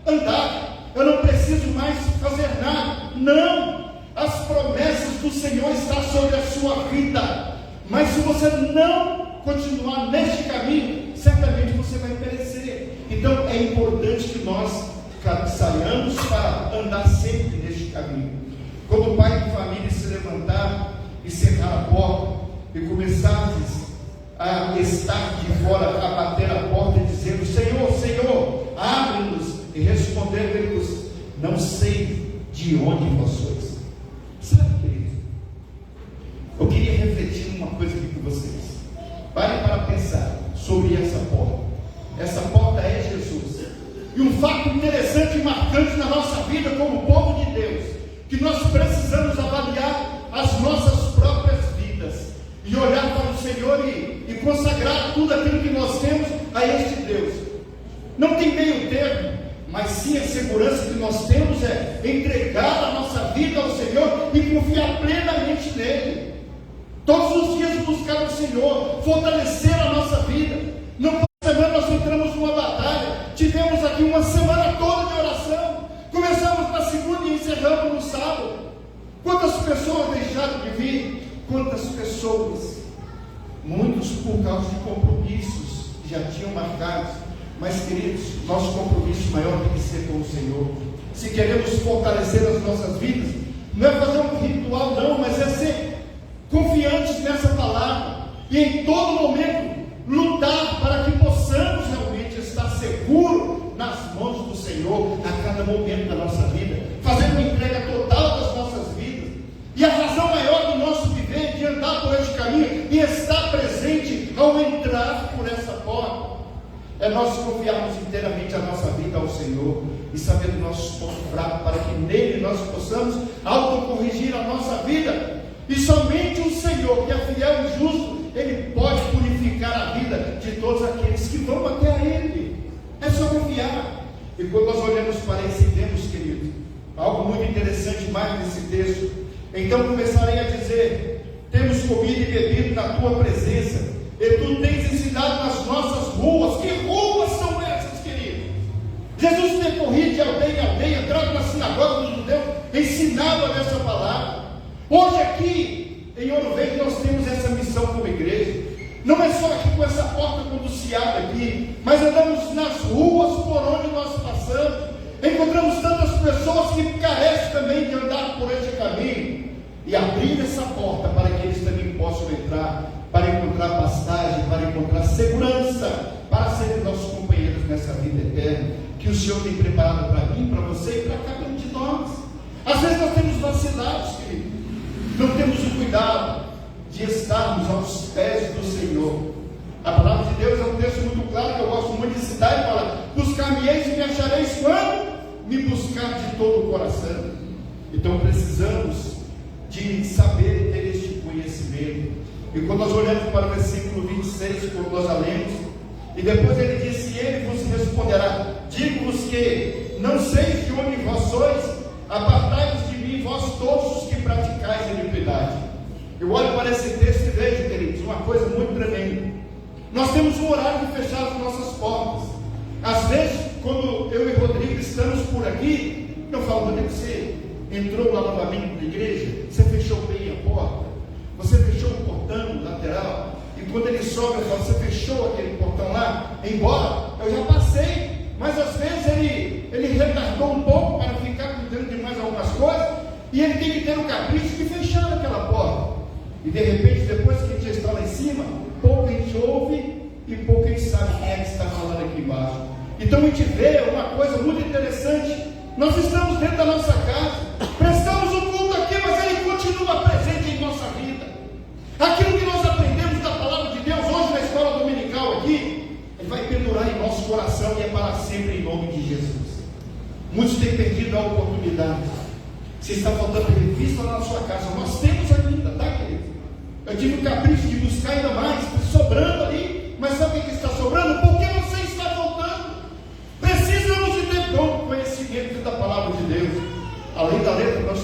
andar, eu não preciso mais fazer nada. Não! As promessas do Senhor estão sobre a sua vida. Mas se você não continuar neste caminho, certamente você vai perecer. Então é importante que nós saiamos para andar sempre neste caminho. Quando o pai de família se levantar e cerrar a porta e começar a estar de fora, a bater a porta e dizendo, Senhor, Senhor, abre-nos, e responder-lhes, não sei de onde vós sois. Sabe, querido, eu queria refletir uma coisa aqui com vocês. Pare para pensar sobre essa porta. Essa porta é Jesus. E um fato interessante e marcante na nossa vida como povo de Deus, que nós precisamos avaliar as nossas próprias vidas e olhar para o Senhor e consagrar tudo aquilo que nós temos a este Deus. Não tem meio termo, mas sim a segurança que nós temos é entregar a nossa vida ao Senhor e confiar plenamente nele. Todos os dias buscar o Senhor, fortalecer a nossa vida. Não por semana nós entramos numa batalha, tivemos aqui uma semana toda de oração, começamos na segunda e encerramos no sábado. Quantas pessoas deixaram de vir? Quantas pessoas? Muitos por causa de compromissos que já tinham marcados. Mas, queridos, nosso compromisso maior tem que ser com o Senhor. Se queremos fortalecer as nossas vidas, não é fazer um ritual não, mas é ser confiantes nessa palavra e em todo momento lutar para que possamos realmente estar seguros nas mãos do Senhor a cada momento da nossa vida, fazendo uma entrega total das nossas vidas. E a razão maior do nosso viver, de andar por este caminho e estar presente ao entrar por essa porta, é nós confiarmos inteiramente a nossa vida ao Senhor e saber do nosso ponto fraco, para que nele nós possamos autocorrigir a nossa vida. E somente o Senhor, que é fiel e justo, Ele pode purificar a vida de todos aqueles que vão até a Ele. É só confiar. E quando nós olhamos para esse vemos, querido, algo muito interessante mais nesse texto. Então começarei a dizer, temos comido e bebido na Tua presença, e Tu tens ensinado nas nossas ruas. Que ruas são essas, querido? Jesus percorria de aldeia em aldeia, entrava na sinagoga dos judeus, ensinava nessa palavra. Hoje aqui em Ouro Verde nós temos essa missão como igreja. Não é só aqui com essa porta conduciada aqui, mas andamos nas ruas por onde nós passamos. Encontramos tantas pessoas que carecem também de andar por este caminho, e abrir essa porta para que eles também possam entrar, para encontrar pastagem, para encontrar segurança, para serem nossos companheiros nessa vida eterna, que o Senhor tem preparado para mim, para você e para cada um de nós. Às vezes nós temos vacilados, querido, não temos o cuidado de estarmos aos pés do Senhor. A palavra de Deus é um texto muito claro, que eu gosto muito de citar, e fala: buscar-me-eis e me achareis quando me buscar de todo o coração. Então precisamos de saber ter este conhecimento. E quando nós olhamos para o versículo 26, quando nós a lemos, e depois ele diz: e ele vos responderá: digo-vos que não sei de onde vós sois, apartai-vos de mim, vós todos os que praticais a iniquidade. Eu olho para esse texto e vejo, queridos, uma coisa muito tremenda. Nós temos um horário de fechar as nossas portas. Às vezes, quando eu e Rodrigo estamos por aqui, eu falo: Rodrigo, você entrou lá novamente na igreja, você fechou bem a porta, você fechou o portão lateral, e quando ele sobe, eu falo: você fechou aquele portão lá? Embora eu já passei, mas às vezes ele retardou um pouco para ficar cuidando de mais algumas coisas, e ele tem que ter o capricho de fechar aquela porta. E de repente, depois que a gente já está lá em cima, pouco a gente ouve e pouco a gente sabe quem é que está falando aqui embaixo. Então a gente vê uma coisa muito interessante. Nós estamos dentro da nossa casa, prestamos o culto aqui, mas ele continua presente em nossa vida. Aquilo que nós aprendemos da palavra de Deus hoje na escola dominical aqui, ele vai pendurar em nosso coração e é para sempre, em nome de Jesus. Muitos têm perdido a oportunidade. Se está faltando revista lá na sua casa, nós temos ainda, tá, querido? Eu tive o capricho de buscar ainda mais, está sobrando ali, mas sabe o que está sobrando? Porque você está faltando. Precisamos de ter bom conhecimento da palavra de Deus. Além da letra, nós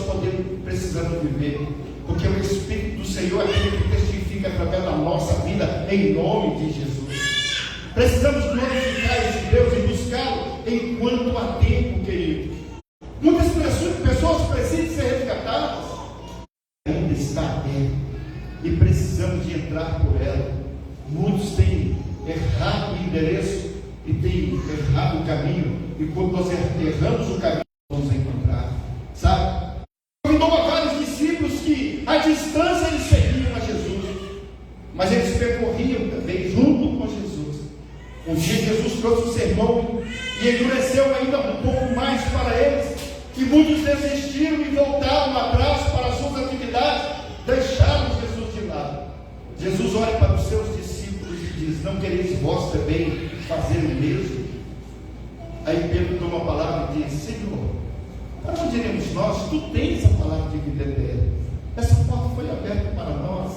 precisamos viver, porque o Espírito do Senhor é aquele que testifica através da nossa vida, em nome de Jesus. Precisamos glorificar esse Deus e buscá-lo enquanto há tempo, querido. Muitas pessoas precisam ser resgatadas, ainda está aberto, e precisamos de entrar por ela. Muitos têm errado o endereço e têm errado o caminho, e quando nós erramos o caminho, vamos encontrar, sabe? Convidou a vários discípulos que à distância eles seguiam a Jesus, mas eles percorriam também junto com Jesus. Um dia Jesus trouxe um sermão e endureceu ainda um pouco mais para eles, e muitos desistiram e voltaram atrás para as suas atividades, deixaram Jesus de lado. Jesus olha para os seus discípulos e diz: não quereis vós também fazer o mesmo? Aí Pedro toma a palavra e diz: Senhor, para onde iremos nós? Tu tens a palavra de vida eterna. Essa porta foi aberta para nós,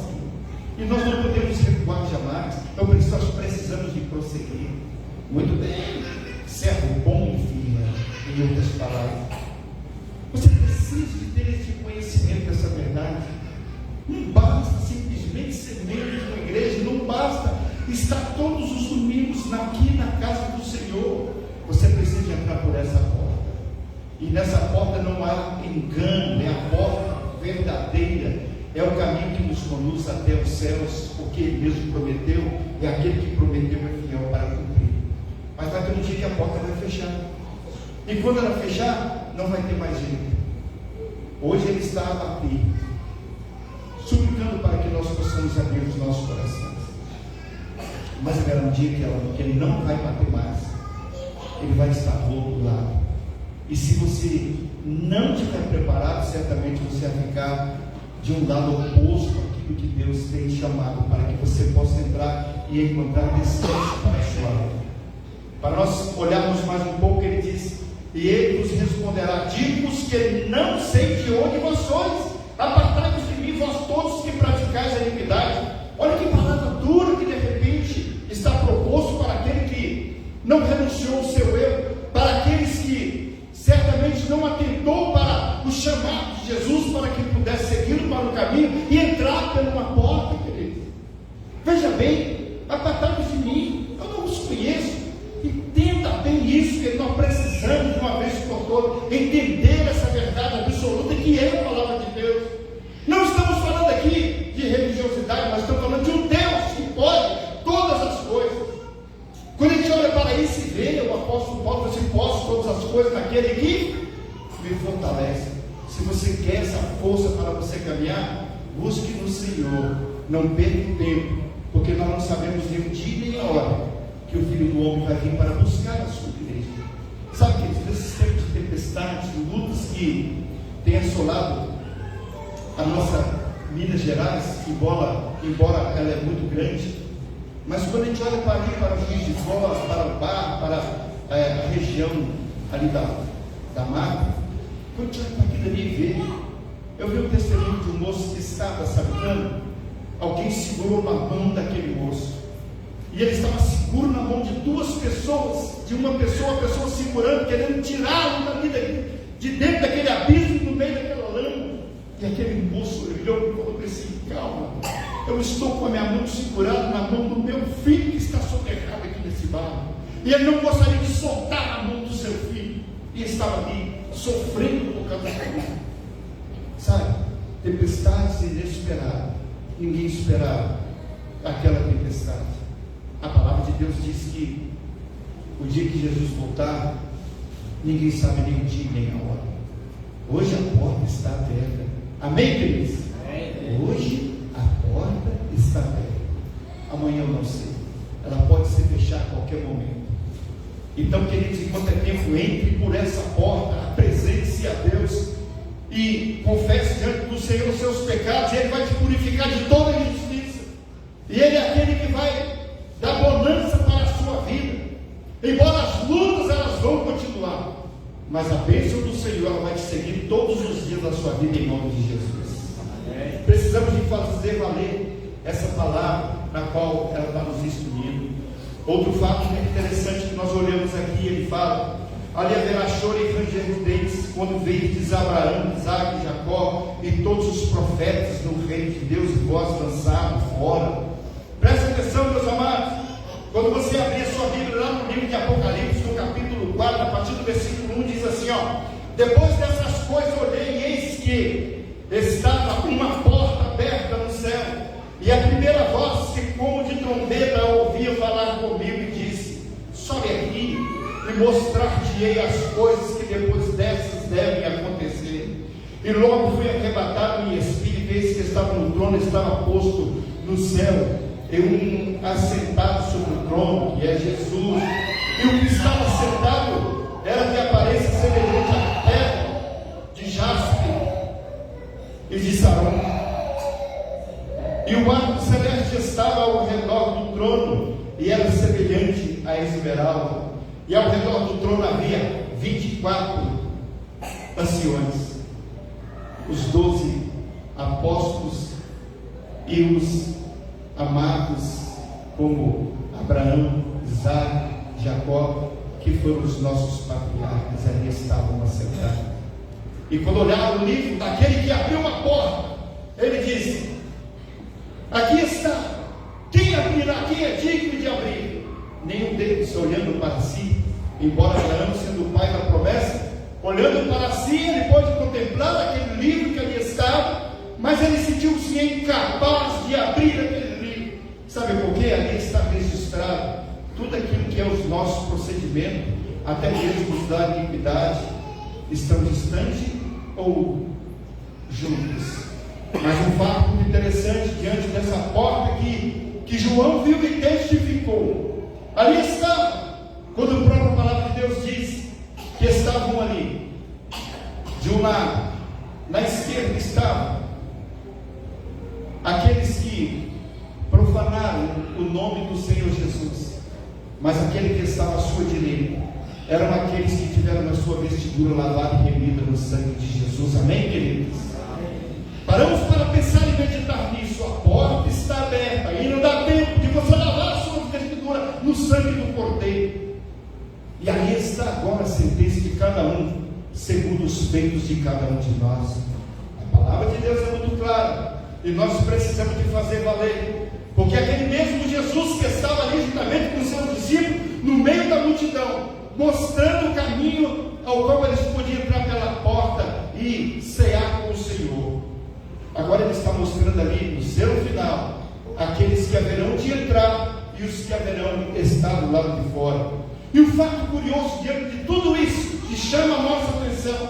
e nós não podemos recuar jamais. Então nós precisamos de prosseguir. Muito bem, servo bom e fiel, em outras palavras. Você precisa de ter esse conhecimento dessa verdade. Não basta simplesmente ser membro de uma igreja, não basta estar todos os domingos aqui na casa do Senhor. Você precisa de entrar por essa porta, e nessa porta não há engano, é a porta verdadeira, é o caminho que nos conduz até os céus, porque Ele mesmo prometeu, e aquele que prometeu é fiel para cumprir. Mas vai ter um dia que a porta vai fechar, e quando ela fechar, não vai ter mais jeito. Hoje Ele está a bater, suplicando para que nós possamos abrir os nossos corações, mas haverá um dia que Ele não vai bater mais, Ele vai estar do outro lado, e se você não estiver preparado, certamente você vai ficar de um lado oposto àquilo que Deus tem chamado, para que você possa entrar e encontrar descanso para a sua vida. Para nós olharmos mais um pouco, Ele diz: e Ele vos responderá: digo-vos que não sei de onde vós sois, apartai-vos de mim, vós todos que praticais a iniquidade. Olha que palavra dura que de repente está proposto para aquele que não renunciou ao seu erro, para aqueles que certamente não atentou para o chamado de Jesus, para que pudesse seguir para o caminho e entrar por uma porta, querido. Veja bem, apartai-vos de mim, eu não os conheço. Entenda bem isso, que nós precisamos de uma vez por todas entender essa verdade absoluta que é a palavra de Deus. Não estamos falando aqui de religiosidade, mas estamos falando de um Deus que pode todas as coisas. Quando a gente olha para isso e vê o apóstolo Paulo, você posso todas as coisas naquele que me fortalece. Se você quer essa força para você caminhar, busque no Senhor, não perca tempo, porque nós não sabemos nem o dia nem a hora que o Filho do Homem vai vir para buscar a sua igreja. Sabe que nesses tempos de tempestades, de lutas que tem assolado a nossa Minas Gerais, embora ela é muito grande, mas quando a gente olha para ali, para o Juiz de Fora, para o Bar, para a região ali da mata, quando a gente olha para aquilo ali e vê, eu vi o testemunho de um moço que estava saltando, alguém segurou na mão daquele moço, e ele estava seguro na mão de duas pessoas, de uma pessoa, a pessoa segurando, querendo tirá-lo de dentro daquele abismo, no meio daquela lama. E aquele moço olhou e falou assim: calma, eu estou com a minha mão segurada na mão do meu filho que está soterrado aqui nesse barro, e ele não gostaria de soltar a mão do seu filho, e estava ali sofrendo por causa daquilo. Sabe, tempestades inesperadas, ninguém esperava aquela tempestade. A palavra de Deus diz que o dia que Jesus voltar, ninguém sabe nem o dia nem a hora. Hoje a porta está aberta. Amém, queridos? Hoje a porta está aberta. Amanhã eu não sei. Ela pode se fechar a qualquer momento. Então, queridos, enquanto é tempo, entre por essa porta, apresente-se a Deus e confesse diante do Senhor os seus pecados, e Ele vai te purificar de toda a injustiça. E Ele é aquele que vai dar bonança para a sua vida. Embora as lutas elas vão continuar, mas a bênção do Senhor ela vai te seguir todos os dias da sua vida, em nome de Jesus. Amém. Precisamos de fazer valer essa palavra na qual ela está nos instruindo. Outro fato muito interessante que nós olhamos aqui, ele fala: ali haverá choro e ranger de dentes, quando vedes Abraão, Isaque, Jacó e todos os profetas no reino de Deus, e vós lançados fora. Presta atenção, meus amados. Quando você abrir a sua Bíblia lá no livro de Apocalipse, no capítulo 4, a partir do versículo 1, diz assim, ó: depois dessas coisas olhei, e eis que estava uma porta aberta no céu, e a primeira voz que como de trombeta ouvia falar comigo, e disse: sobe aqui e mostrar-te-ei as coisas que depois dessas devem acontecer. E logo fui arrebatado em espírito, e eis que estava no trono, estava posto no céu, e um assentado sobre o trono, que é Jesus, e o que estava sentado era de aparência semelhante à pedra de jaspe e de sarão, e o arco celeste estava ao redor do trono, e era semelhante a esmeralda, e ao redor do trono havia 24 anciões, os 12 apóstolos e os amados como Abraão, Isaque, Jacó, que foram os nossos patriarcas, ali estavam assentados. E quando olharam o livro daquele que abriu a porta, ele disse: aqui está, quem abrirá, quem é digno de abrir? Nenhum deles, olhando para si, embora Abraão sendo o pai da promessa, olhando para si, ele pôde contemplar aquele livro que ali estava, mas ele sentiu-se incapaz de abrir aquele livro. Sabe por quê? Ali está registrado tudo aquilo que é os nossos procedimentos, até mesmo os da iniquidade, estão distantes ou juntos. Mas um fato muito interessante diante dessa porta que João viu e testificou. Ali estava, quando a própria palavra de Deus diz que estavam ali, de um lado, na esquerda estavam aqueles que profanaram o nome do Senhor Jesus, mas aquele que estava à sua direita eram aqueles que tiveram na sua vestidura lavada e remida no sangue de Jesus. Amém, queridos? Paramos para pensar e meditar nisso. A porta está aberta e não dá tempo de você lavar a sua vestidura no sangue do Cordeiro. E aí está agora a sentença de cada um, segundo os feitos de cada um de nós. A palavra de Deus é muito clara e nós precisamos de fazer valer, porque aquele mesmo Jesus que estava ali juntamente com os seus discípulos, no meio da multidão, mostrando o caminho ao qual eles podiam entrar pela porta e cear com o Senhor, agora ele está mostrando ali no seu final aqueles que haverão de entrar e os que haverão de estar do lado de fora. E o fato curioso diante de tudo isso que chama a nossa atenção,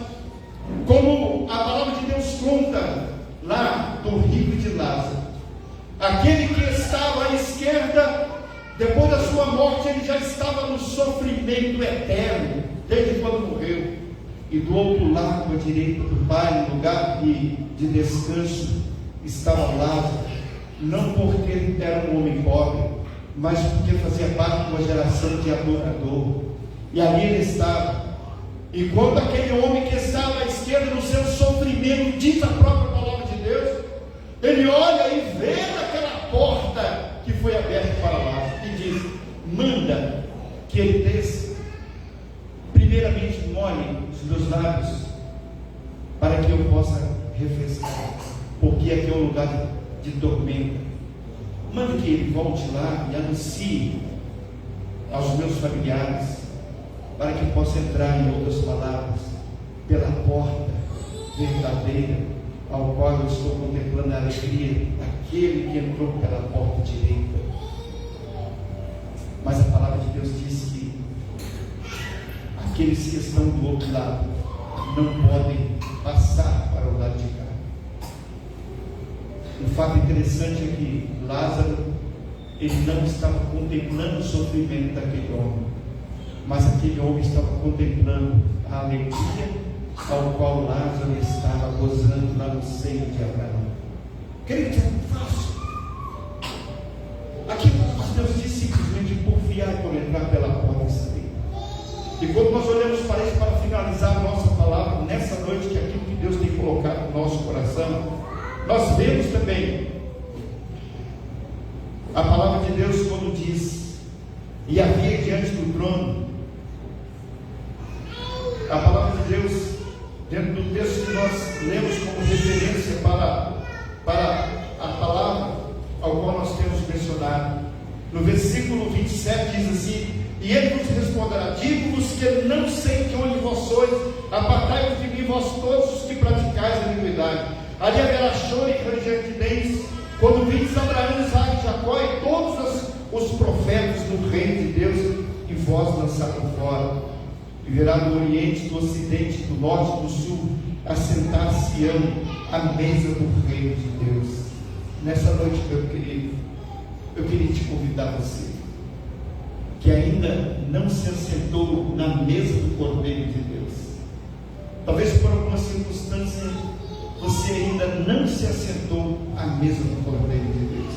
como a palavra de Deus conta lá do rico de Lázaro, aquele que estava à esquerda morte, ele já estava no sofrimento eterno, desde quando morreu. E do outro lado, à direita do Pai, no lugar de descanso, estava Lázaro, não porque ele era um homem pobre, mas porque fazia parte de uma geração de adorador. E ali ele estava. E quando aquele homem que estava à esquerda no seu sofrimento, diz a própria palavra de Deus, ele olha e vê naquela porta que foi aberta para Lázaro e diz: manda que ele desça, primeiramente molhe os meus lábios, para que eu possa refrescar, porque aqui é um lugar de tormenta. Manda que ele volte lá e anuncie aos meus familiares, para que possa entrar, em outras palavras, pela porta verdadeira, ao qual eu estou contemplando a alegria daquele que entrou pela porta direita. Mas a palavra de Deus diz que aqueles que estão do outro lado não podem passar para o lado de cá. Um fato interessante é que Lázaro, ele não estava contemplando o sofrimento daquele homem, mas aquele homem estava contemplando a alegria ao qual Lázaro estava gozando lá no seio de Abraão. Querido, é fácil. Aqui Deus diz simplesmente porfiar e por entrar pela porta estreita. E quando nós olhamos para isso, para finalizar a nossa palavra nessa noite, que é aquilo que Deus tem colocado no nosso coração, nós vemos também a palavra de Deus quando diz: e havia diante do trono. A palavra de Deus, dentro do texto que nós lemos como referência para a palavra ao qual nós temos mencionado, no versículo 27 diz assim: e ele nos responderá: digo-vos que não sei de onde vós sois, apartai-vos de mim, vós todos os que praticais a iniquidade. Ali haverá choro e ranger de dentes, quando vindes Abraão, Isaque e Jacó e todos os profetas do reino de Deus, e vós lançaram fora. E virá do oriente, do ocidente, do norte, do sul, assentar-se-ão à mesa do reino de Deus. Nessa noite, meu querido, eu queria te convidar, você que ainda não se assentou na mesa do Cordeiro de Deus. Talvez por alguma circunstância você ainda não se assentou à mesa do Cordeiro de Deus.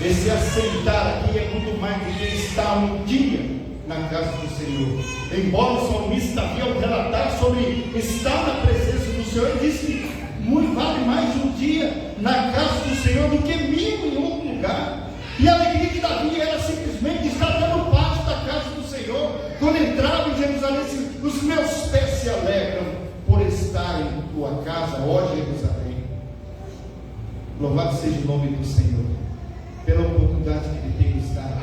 Esse assentar aqui é muito mais do que estar um dia na casa do Senhor. Embora o salmista havia ao relatar sobre estar na presença do Senhor, ele disse que muito vale mais um dia na casa do Senhor do que 1000 em outro lugar. E a alegria de Davi era simplesmente estar até no pátio da casa do Senhor. Quando entrava em Jerusalém, os meus pés se alegram por estar em tua casa, ó Jerusalém. Louvado seja o nome do Senhor pela oportunidade que Ele tem de estar.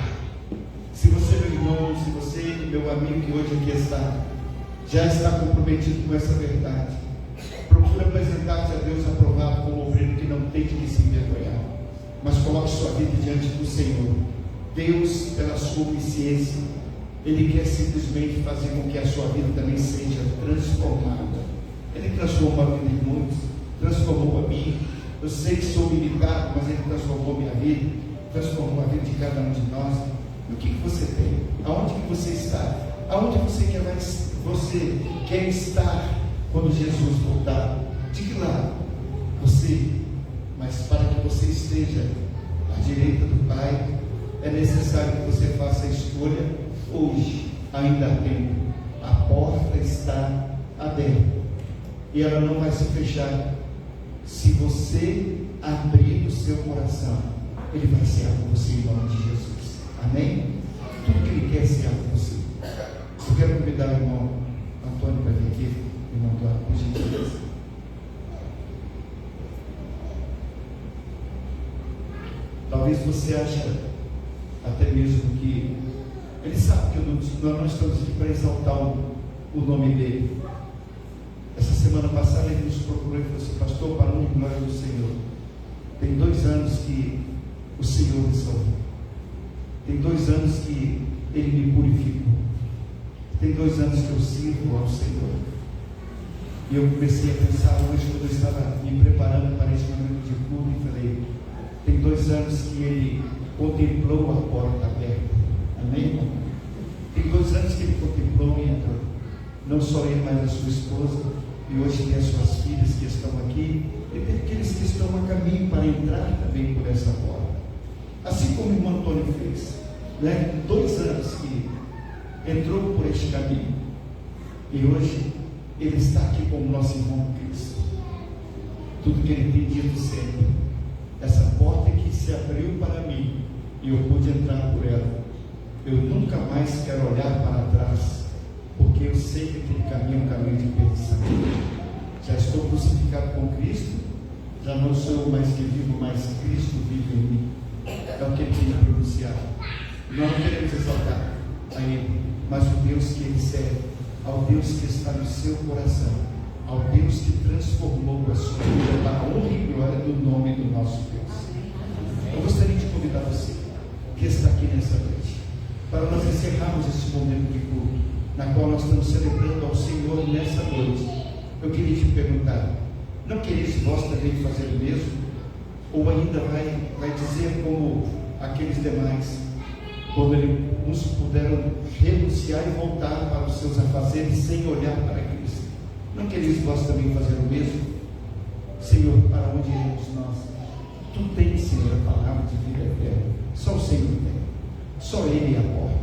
Se você, meu irmão, se você, meu amigo que hoje aqui está, já está comprometido com essa verdade, procure apresentar-se a Deus aprovado como obreiro que não tem de que se envergonhar, mas coloque sua vida diante do Senhor. Deus, pela sua onisciência, Ele quer simplesmente fazer com que a sua vida também seja transformada. Ele transformou a vida de muitos, transformou a mim. Eu sei que sou limitado, mas Ele transformou a minha vida, transformou a vida de cada um de nós. E o que você tem? Aonde que você está? Aonde você quer estar quando Jesus voltar? De que lado? Você. Mas para que você esteja à direita do Pai, é necessário que você faça a escolha hoje. Ainda há tempo. A porta está aberta e ela não vai se fechar. Se você abrir o seu coração, Ele vai ser com você em nome de Jesus. Amém? Tudo que Ele quer ser com você. Eu quero convidar o irmão Antônio para vir aqui. Irmão Antônio, por gentileza. Talvez você ache até mesmo que Ele sabe que nós não estamos aqui para exaltar o nome dEle. Essa semana passada Ele nos procurou e falou assim: pastor, para o glória do Senhor, tem 2 anos que o Senhor me salvou. Tem 2 anos que Ele me purificou. Tem 2 anos que eu sirvo ao Senhor. E eu comecei a pensar hoje, quando eu estava me preparando para esse momento de culto, e falei: tem 2 anos que Ele contemplou a porta aberta Amém, irmão? Tem 2 anos que ele contemplou e entrou. Não só ele, mas a sua esposa. E hoje tem as suas filhas que estão aqui. E tem aqueles que estão a caminho para entrar também por essa porta. Assim como o irmão Antônio fez. Né? 2 anos que entrou por este caminho. E hoje ele está aqui como nosso irmão Cristo. Tudo que ele tem dito sempre. Essa porta que se abriu para mim e eu pude entrar por ela. Eu nunca mais quero olhar para trás, porque eu sei que aquele caminho é um caminho de perdição. Já estou crucificado com Cristo, já não sou eu mais que vivo, mas Cristo vive em mim. É o que ele tem pronunciado. Nós não queremos exaltar a Ele, mas o Deus que Ele serve, ao Deus que está no seu coração, ao Deus que transformou a sua vida para a honra e glória do nome do nosso Deus. Eu gostaria de convidar você que está aqui nessa noite, para nós encerrarmos esse momento de culto, na qual nós estamos celebrando ao Senhor nessa noite. Eu queria te perguntar, não quereis vós também fazer o mesmo? Ou ainda vai dizer como aqueles demais, quando uns puderam renunciar e voltar para os seus afazeres sem olhar para Cristo? Não quereis vós também fazer o mesmo? Senhor, para onde iremos nós? Tu tens, Senhor, a palavra de vida eterna. Só o Senhor tem. Só Ele é a porta.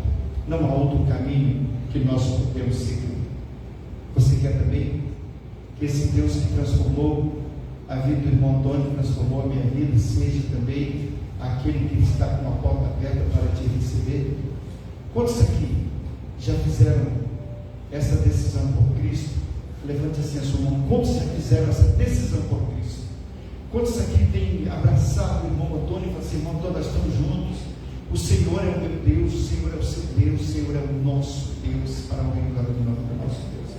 Não há outro caminho que nós podemos seguir. Você quer também que esse Deus que transformou a vida do irmão Antônio, transformou a minha vida, seja também aquele que está com a porta aberta para te receber? Quantos aqui já fizeram essa decisão por Cristo? Levante assim a sua mão. Quantos já fizeram essa decisão por Cristo? Quantos aqui têm abraçado o irmão Antônio e falado assim: irmão Antônio, nós estamos juntos, o Senhor é o meu Deus, o Senhor é o seu Deus, o Senhor é o nosso Deus, para o glória do nome do nosso Deus.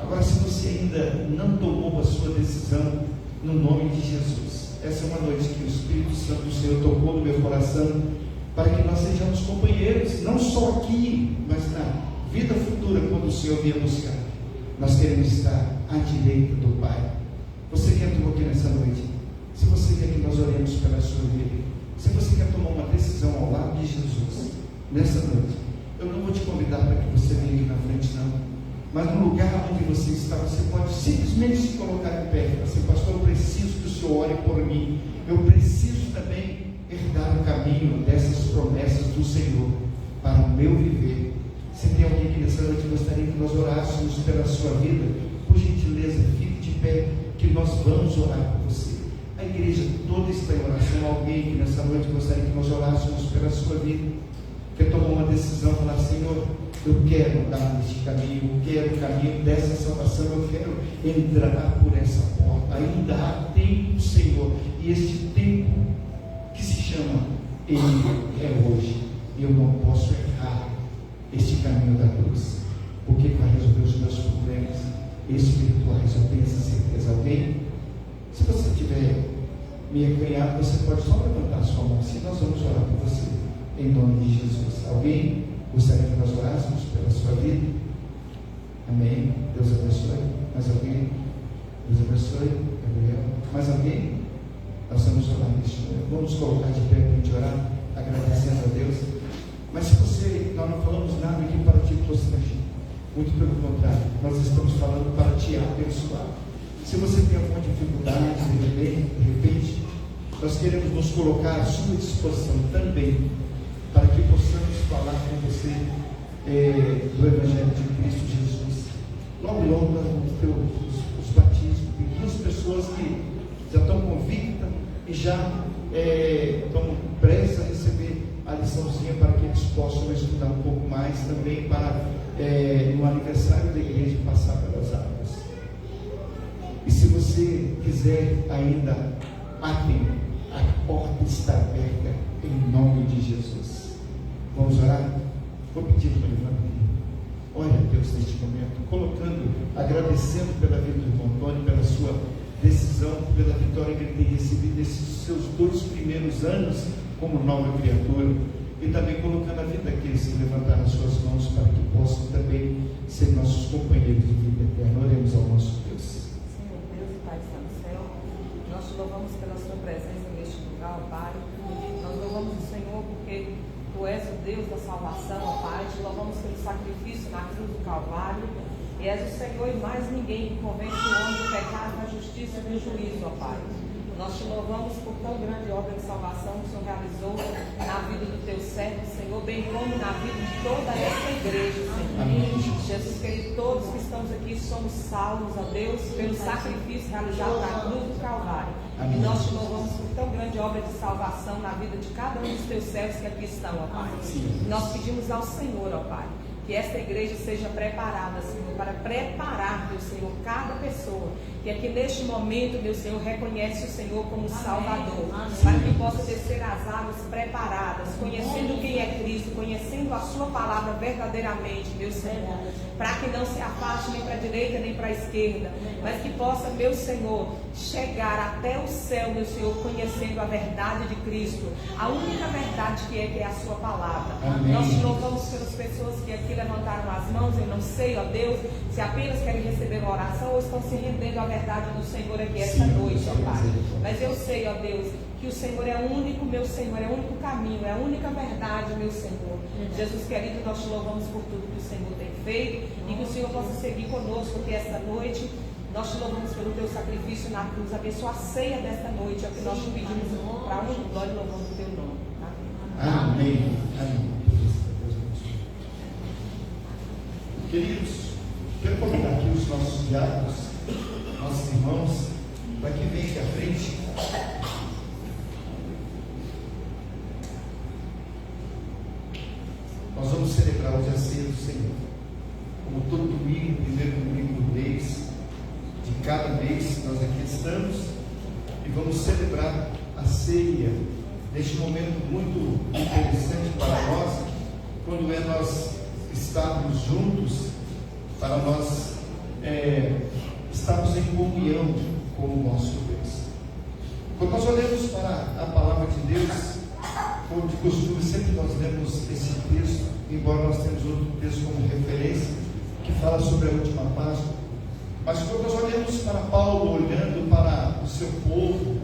Agora, se você ainda não tomou a sua decisão, no nome de Jesus, essa é uma noite que o Espírito Santo do Senhor tocou no meu coração, para que nós sejamos companheiros, não só aqui, mas na vida futura, quando o Senhor vier buscar. Nós queremos estar à direita do Pai. Você que entrou aqui nessa noite, se você quer que nós oremos pela sua vida, se você quer tomar uma decisão ao lado de Jesus, nessa noite, eu não vou te convidar para que você venha aqui na frente, não. Mas no lugar onde você está, você pode simplesmente se colocar de pé. Assim: pastor, eu preciso que o Senhor ore por mim. Eu preciso também herdar o caminho dessas promessas do Senhor para o meu viver. Se tem alguém aqui nessa noite que gostaria que nós orássemos pela sua vida, por gentileza, fique de pé, que nós vamos orar por você. A igreja toda está em oração. Alguém que nessa noite gostaria que nós orássemos pela sua vida, que tomou uma decisão, falar: Senhor, eu quero andar neste caminho, eu quero o caminho dessa salvação, eu quero entrar por essa porta. Ainda há tempo, Senhor, e este tempo que se chama Ele é hoje. Eu não posso errar este caminho da cruz, porque vai resolver os meus problemas espirituais, eu tenho essa certeza. Alguém? Se você tiver me acanhado, você pode só levantar a sua mão, assim nós vamos orar por você, em nome de Jesus. Alguém gostaria que nós orássemos pela sua vida? Amém. Deus abençoe. Mais alguém? Deus abençoe. Gabriel. Mais alguém? Nós vamos orar neste momento. Vamos colocar de pé para a gente orar, agradecendo a Deus. Mas se você, nós não falamos nada aqui para te constranger, muito pelo contrário, nós estamos falando para te abençoar. Se você tem alguma dificuldade, de repente, nós queremos nos colocar à sua disposição também, para que possamos falar com você do Evangelho de Cristo Jesus. Logo nós vamos ter os batismos. Tem 2 pessoas que já estão convictas e já estão prestes a receber a liçãozinha para que eles possam estudar um pouco mais também para no aniversário da igreja passar pelas águas. E se você quiser ainda, a porta está aberta em nome de Jesus. Vamos orar? Vou pedir para levantar. Olha a Deus neste momento, agradecendo pela vida do irmão Antônio, pela sua decisão, pela vitória que ele tem recebido nesses seus 2 primeiros anos como nova criatura, e também colocando a vida daqueles que levantaram as suas mãos para que possam também ser nossos companheiros de vida eterna. Oremos ao nosso Deus. Senhor Deus e Pai que está no céu, nós te louvamos pela sua presença neste lugar, Pai. Nós louvamos o Senhor porque Tu és o Deus da salvação, ó Pai. Te louvamos pelo sacrifício na cruz do Calvário. E és o Senhor e mais ninguém que convence o homem do pecado, da justiça e do juízo, ó Pai. Nós te louvamos por tão grande obra de salvação que o Senhor realizou na vida do teu servo, Senhor, bem como na vida de toda essa igreja, Senhor. Amém. Jesus querido, todos que estamos aqui somos salvos, ó Deus, pelo sacrifício realizado na cruz do Calvário. Amém. E nós te louvamos por tão grande obra de salvação na vida de cada um dos teus servos que aqui estão, ó Pai. Nós pedimos ao Senhor, ó Pai, que esta igreja seja preparada, Senhor, para preparar, meu Senhor, cada pessoa que aqui neste momento, meu Senhor, reconhece o Senhor como Salvador, para que possa descer as águas preparadas, conhecendo quem é Cristo, conhecendo a sua palavra verdadeiramente, meu Senhor, para que não se afaste nem para a direita nem para a esquerda, mas que possa, meu Senhor, chegar até o céu, meu Senhor, conhecendo a verdade de Cristo, a única verdade que é a sua palavra. Amém. Nós te louvamos pelas pessoas que aqui levantaram as mãos, eu não sei, ó Deus, se apenas querem receber uma oração ou estão se rendendo à verdade do Senhor aqui esta noite, ó Pai. Mas eu sei, ó Deus, que o Senhor é o único, meu Senhor, é o único caminho, é a única verdade, meu Senhor. Jesus querido, nós te louvamos por tudo que o Senhor tem feito e que o Senhor possa seguir conosco aqui esta noite. Nós te louvamos pelo teu sacrifício na cruz. Abençoa a ceia desta noite, é o que nós te pedimos para honra e glória e louvamos o teu nome. Amém. Amém. Queridos, quero convidar aqui os nossos diáconos, nossos irmãos, para que venham aqui à frente. Nós vamos celebrar hoje a ceia do Senhor. Como todo domingo, primeiro domingo do mês, de cada mês, nós aqui estamos e vamos celebrar a ceia neste momento muito interessante para nós, quando nós estarmos juntos, para nós estarmos em comunhão com o nosso Deus. Quando nós olhamos para a palavra de Deus, como de costume, sempre nós lemos esse texto, embora nós temos outro texto como referência, que fala sobre a última Páscoa. Mas quando nós olhamos para Paulo, olhando para o seu povo,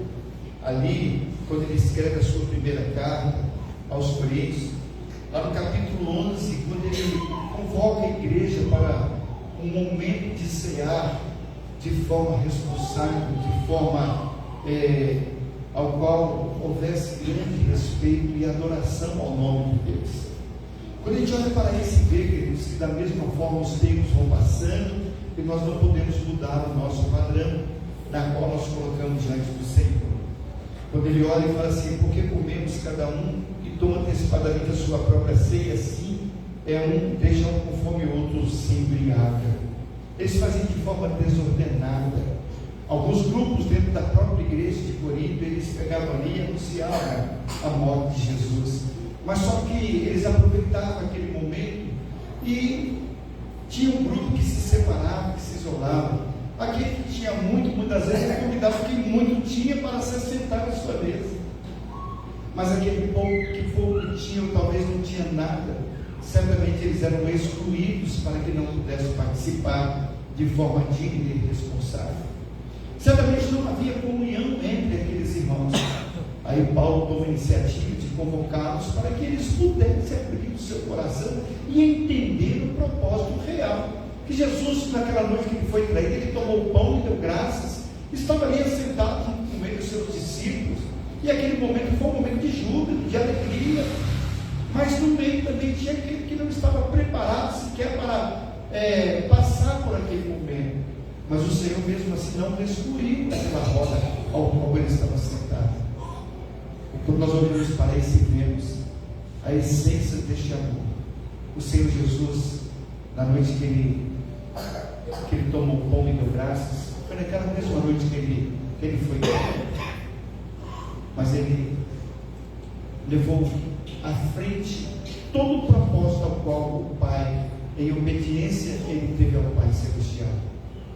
ali, quando ele escreve a sua primeira carta aos Coríntios, lá no capítulo 11, quando ele convoca a igreja para um momento de cear de forma responsável, de forma ao qual houvesse grande respeito e adoração ao nome de Deus. Quando a gente olha para esse vê, queridos, que da mesma forma os tempos vão passando e nós não podemos mudar o nosso padrão, na qual nós colocamos diante do Senhor. Quando ele olha e fala assim, porque comemos cada um e toma antecipadamente a sua própria ceia, assim deixa um com fome e outro se embriaga. Eles faziam de forma desordenada. Alguns grupos dentro da própria igreja de Corinto, eles pegavam ali e anunciavam a morte de Jesus. Mas só que eles aproveitavam aquele momento e tinha um grupo que se separava, que se isolava. Aquele que tinha muito, muitas vezes convidava quem muito tinha para se assentar na sua mesa. Mas aquele pouco que tinha, ou talvez não tinha nada, certamente eles eram excluídos para que não pudessem participar de forma digna e responsável. Certamente não havia comunhão entre aqueles irmãos. Aí Paulo toma a iniciativa de convocá-los para que eles pudessem abrir o seu coração e entender o propósito real. Que Jesus, naquela noite que ele foi traído, ele tomou o pão e deu graças, estava ali assentado junto com ele, os seus discípulos, e aquele momento foi um momento de júbilo, de alegria, mas no meio também tinha aquele que não estava preparado sequer para passar por aquele momento, mas o Senhor mesmo assim não o excluiu daquela roda ao qual ele estava sentado. E quando nós olhamos para isso e vemos a essência deste amor, o Senhor Jesus, na noite que ele tomou o pão e deu graças, foi naquela mesma noite que ele foi traído. Mas ele levou à frente todo o propósito ao qual o Pai, em obediência, ele teve ao Pai Celestial.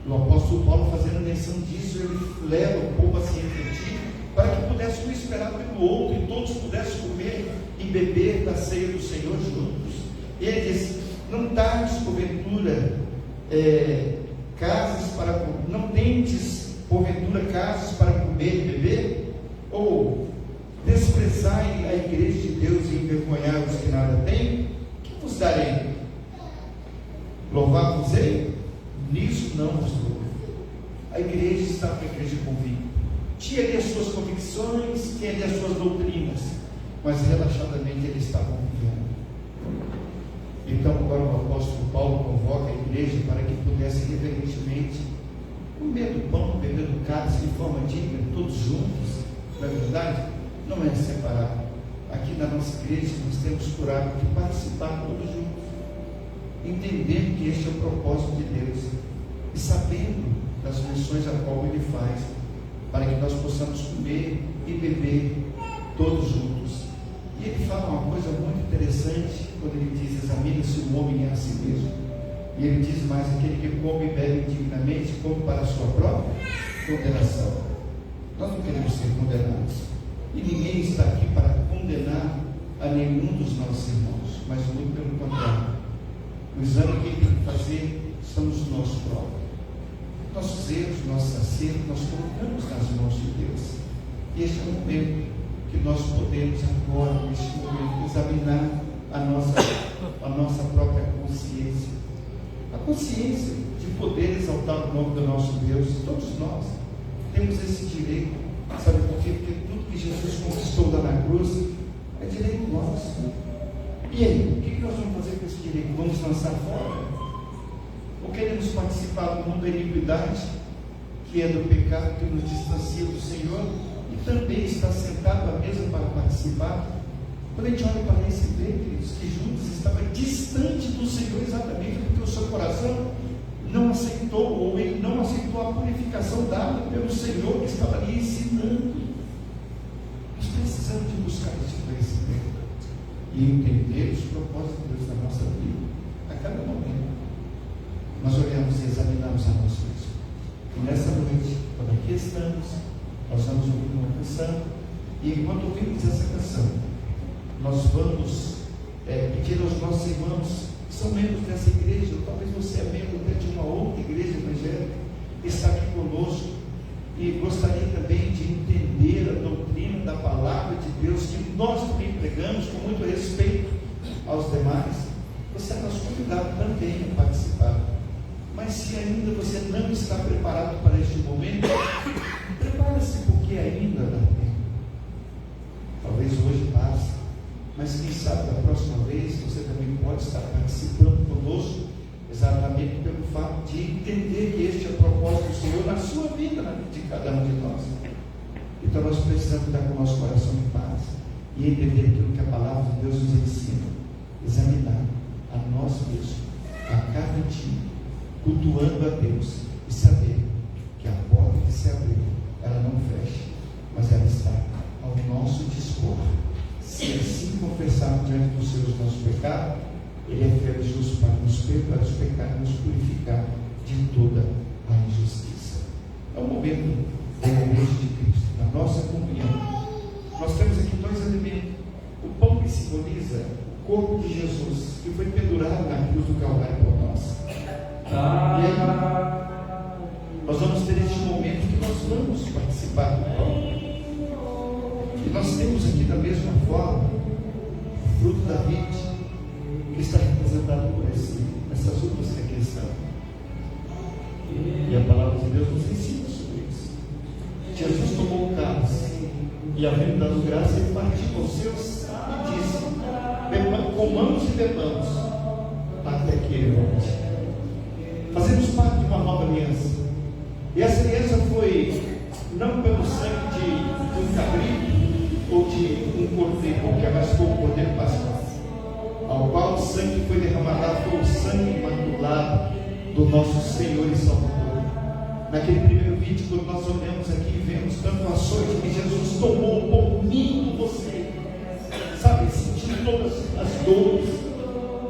O apóstolo Paulo, fazendo menção disso, ele leva o povo a se refletir para que pudesse um esperar pelo outro e todos pudessem comer e beber da ceia do Senhor juntos. E ele diz: não tardes porventura não tendes porventura casas para comer e beber? Ou desprezais desprezai a igreja de Deus e envergonhar os que nada têm, que vos darei? Louvar-vos-ei? Nisso não vos dou. A igreja está para a igreja convicta. Tinha ali as suas convicções, tinha ali as suas doutrinas, mas relaxadamente ele estava confiando. Então agora o apóstolo Paulo convoca a igreja para que pudesse reverentemente comer do pão, beber do cálice de forma digna, todos juntos. Na verdade, não é separado. Aqui na nossa igreja nós temos por hábito de participar todos juntos, entendendo que este é o propósito de Deus e sabendo das missões a qual Ele faz, para que nós possamos comer e beber todos juntos. E ele fala uma coisa muito interessante quando ele diz: examine-se o homem a si mesmo. E ele diz mais: aquele que come e bebe indignamente, come para a sua própria condenação. Nós não queremos ser condenados, e ninguém está aqui para condenar a nenhum dos nossos irmãos, mas muito pelo contrário. O exame que ele tem que fazer somos nós próprios. Nossos erros, nossos acertos, nós colocamos nas mãos de Deus. E este é o momento que nós podemos agora, neste momento, examinar a nossa própria consciência. A consciência de poder exaltar o nome do nosso Deus. Todos nós temos esse direito. Sabe por quê? Porque tudo que Jesus conquistou lá na cruz é direito nosso. E aí, o que nós vamos fazer com esse direito? Vamos lançar fora? Ou queremos participar do mundo da iniquidade, que é do pecado, que nos distancia do Senhor, e também está sentado à mesa para participar? Quando a gente olha para isso e vê, queridos, que Judas estava distante do Senhor exatamente porque o seu coração não aceitou, ou ele não aceitou a purificação dada pelo Senhor que estava ali ensinando. Nós precisamos de buscar esse conhecimento e entender os propósitos de Deus na nossa vida a cada momento. Nós olhamos e examinamos a nós mesmos. E nessa noite, quando aqui estamos, nós vamos ouvir uma canção, e enquanto ouvimos essa canção, nós vamos pedir aos nossos irmãos que são membros dessa igreja, ou talvez você é membro de uma outra igreja evangélica, está aqui conosco e gostaria também de entender a doutrina da palavra de Deus, que nós também pregamos com muito respeito aos demais. Você é nosso convidado também a participar. Mas se ainda você não está preparado para este momento, prepare-se, porque ainda dá tempo. Talvez hoje passe, mas quem sabe da próxima vez você também pode estar participando conosco, exatamente pelo fato de entender que este é o propósito do Senhor na sua vida, na vida de cada um de nós. Então nós precisamos estar com o nosso coração em paz e entender aquilo que a palavra de Deus nos ensina, examinar a nós mesmos, a cada dia, cultuando a Deus e saber que a porta que se abriu, ela não fecha, mas ela está ao nosso dispor. Se assim confessarmos diante dos seus nossos pecados, Ele é fiel e justo para nos perdoar os pecados e nos purificar de toda a injustiça. É o momento da igreja de Cristo, na nossa comunhão. Nós temos aqui dois elementos: o pão que simboliza o corpo de Jesus, que foi pendurado na cruz do Calvário por nós. E aí, nós vamos ter este momento que nós vamos participar do pão. E nós temos aqui da mesma forma o fruto da vide, que está representado por essas uvas que aqui estão. E a palavra de Deus nos ensina sobre isso. Jesus tomou o cálice e, havendo dado graça, ele partiu aos seus e disse: comamos e bebamos até que ele volte. Fazemos parte de uma nova aliança. E essa aliança foi não pelo sangue de um cabrito ou de um cordeiro, que é mais pouco cordeiro pascal, ao qual o sangue foi derramado, foi o sangue imaculado do nosso Senhor e Salvador. Naquele primeiro vídeo, quando nós olhamos aqui e vemos tanto a açoite que Jesus tomou por mim e você, sabe, sentindo todas as dores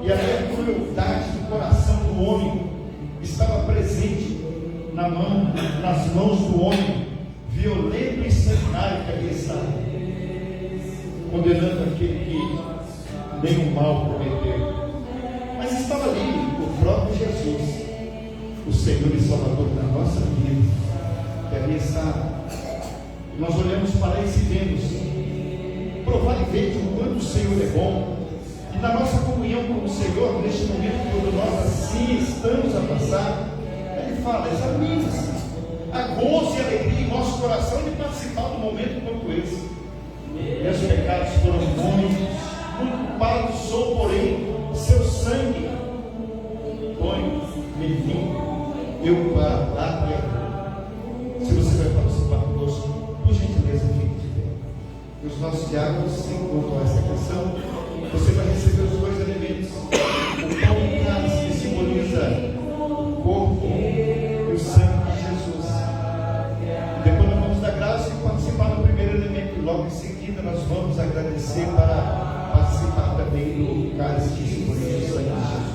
e a crueldade do coração do homem estava presente nas mãos do homem violento e sanguinário que ali estava, condenando aquele que nenhum mal cometeu. Mas estava ali o próprio Jesus, o Senhor e Salvador da nossa vida, que ali está. Nós olhamos para isso e vemos provar e ver o quanto o Senhor é bom. E na nossa comunhão com o Senhor, neste momento, quando nós assim estamos a passar, Ele fala: examine-se, há gozo e alegria em nosso coração de participar de um momento como esse. Meus pecados foram muitos, muito culpado sou, porém, seu sangue põe-me limpo, eu para. Se você vai participar conosco, por gentileza, fique de pé. E os nossos diáconos, enquanto essa canção, você vai receber os dois elementos: o pão e o cálice, que simboliza o corpo e o sangue de Jesus. Depois nós vamos dar graça e participar do primeiro elemento. E logo em seguida nós vamos agradecer para participar também do cálice que simboliza o sangue de Jesus.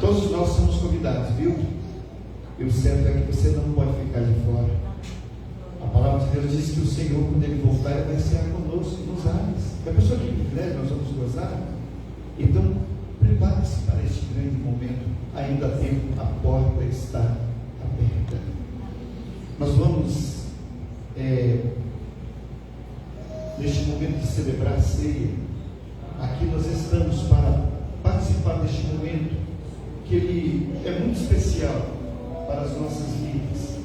Todos nós somos convidados, viu? E o certo é que você não pode ficar de fora. A palavra de Deus diz que o Senhor, quando Ele voltar, Ele vai ser conosco nos ares. É a pessoa que privilégio, nós vamos gozar. Então, prepare-se para este grande momento. Ainda há tempo, a porta está aberta. Nós vamos, neste momento de celebrar a ceia, aqui nós estamos para participar deste momento, que ele é muito especial para as nossas vidas,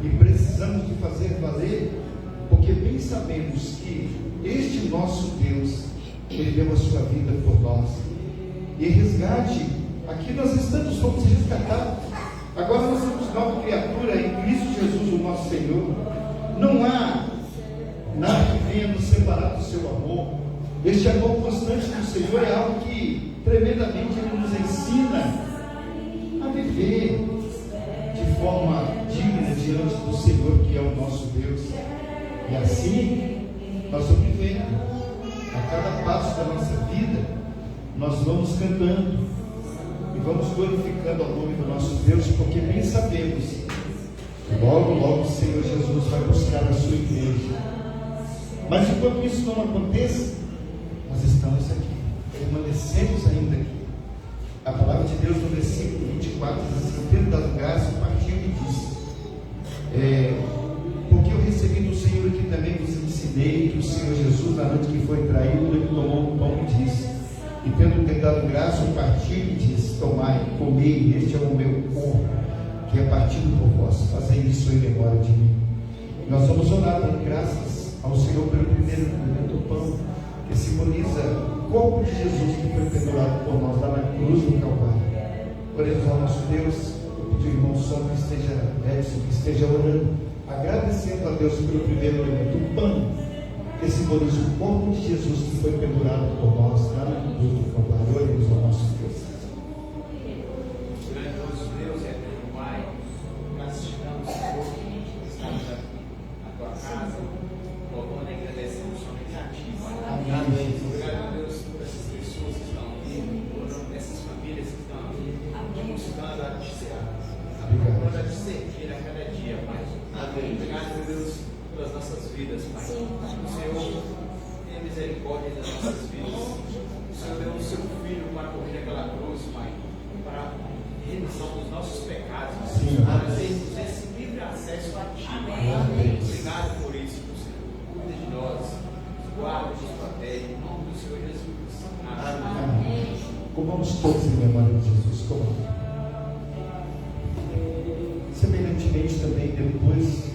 e precisamos de fazer valer, porque bem sabemos que este nosso Deus, Ele deu a sua vida por nós, e resgate, aqui nós estamos, fomos resgatados, agora nós somos nova criatura em Cristo Jesus, o nosso Senhor. Não há nada que venha nos separar do seu amor. Este amor constante do Senhor é algo que tremendamente Ele nos ensina a viver de forma digna diante do Senhor, que é o nosso Deus. E assim nós vamos vivendo. A cada passo da nossa vida nós vamos cantando e vamos glorificando ao nome do nosso Deus, porque bem sabemos que logo, logo o Senhor Jesus vai buscar a sua igreja. Mas enquanto isso não aconteça, nós estamos aqui, permanecemos ainda aqui. A palavra de Deus no versículo 24 diz assim: dentro das graças partiu e disse, porque eu recebi do Senhor que também vos ensinei, que o Senhor Jesus, na noite que foi traído, Ele tomou um pão e disse, e tendo dado graça, partiu e disse, tomai, comei, este é o meu corpo, que é partido por vós, fazei isso em memória de mim. Nós vamos orar dando graças ao Senhor pelo primeiro do pão, que simboliza o corpo de Jesus que foi pendurado por nós lá na cruz do Calvário. Oremos ao nosso Deus, o irmão Sônia Edson esteja orando, agradecendo a Deus pelo primeiro elemento, o pão, que simboliza o corpo de Jesus que foi pendurado por nós lá na cruz do Calvário. Oremos ao nosso Deus. Grandioso Deus e eterno Pai, nós te damos, Senhor, estamos na tua casa, louvando e agradecendo somente a ti, Pai. Obrigado, Deus, por essas pessoas que estão aqui, por essas famílias que estão aqui, buscando a te servir a cada dia, Pai. Obrigado, meu Deus, pelas nossas vidas, Pai. O Senhor tenha misericórdia das nossas vidas. O Senhor deu o seu Filho para morrer naquela cruz, Pai, para a remissão dos nossos pecados, para termos esse livre acesso a Ti, Pai. Obrigado por isso, Senhor. Cuida de nós, guarda, nos protege, em nome do Senhor Jesus. Amém. Comamos todos em memória de Jesus. Comamos. Semelhantemente também, depois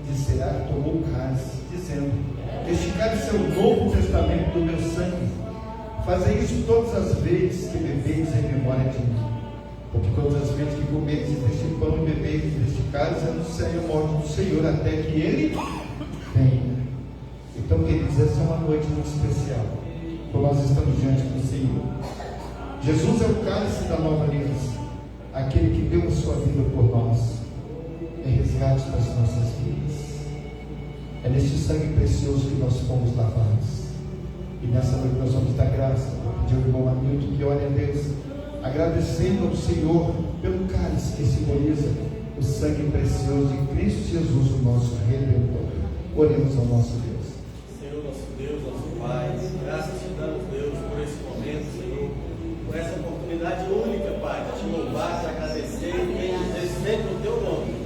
de cear, tomou o cálice, dizendo: este cálice é o novo testamento do meu sangue. Fazei isso todas as vezes que bebeis em memória de mim. Porque todas as vezes que comeis deste pão e bebeis deste cálice, anunciai a morte do Senhor até que Ele venha. Então, queridos, essa é uma noite muito especial, por nós estamos diante do Senhor. Jesus é o cálice da nova aliança, aquele que deu a sua vida por nós, em resgate das nossas vidas. É neste sangue precioso que nós fomos lavados. E nessa noite nós vamos dar graça. Vou pedir ao irmão Hamilton que ore a Deus, agradecendo ao Senhor pelo cálice que simboliza o sangue precioso de Cristo Jesus, o nosso Redentor. Oremos ao nosso Deus. Senhor, nosso Deus, nosso Pai, graças te damos, Deus, por esse momento, Senhor, por essa oportunidade única, Pai, de te louvar, te agradecer e bendizer sempre o teu nome.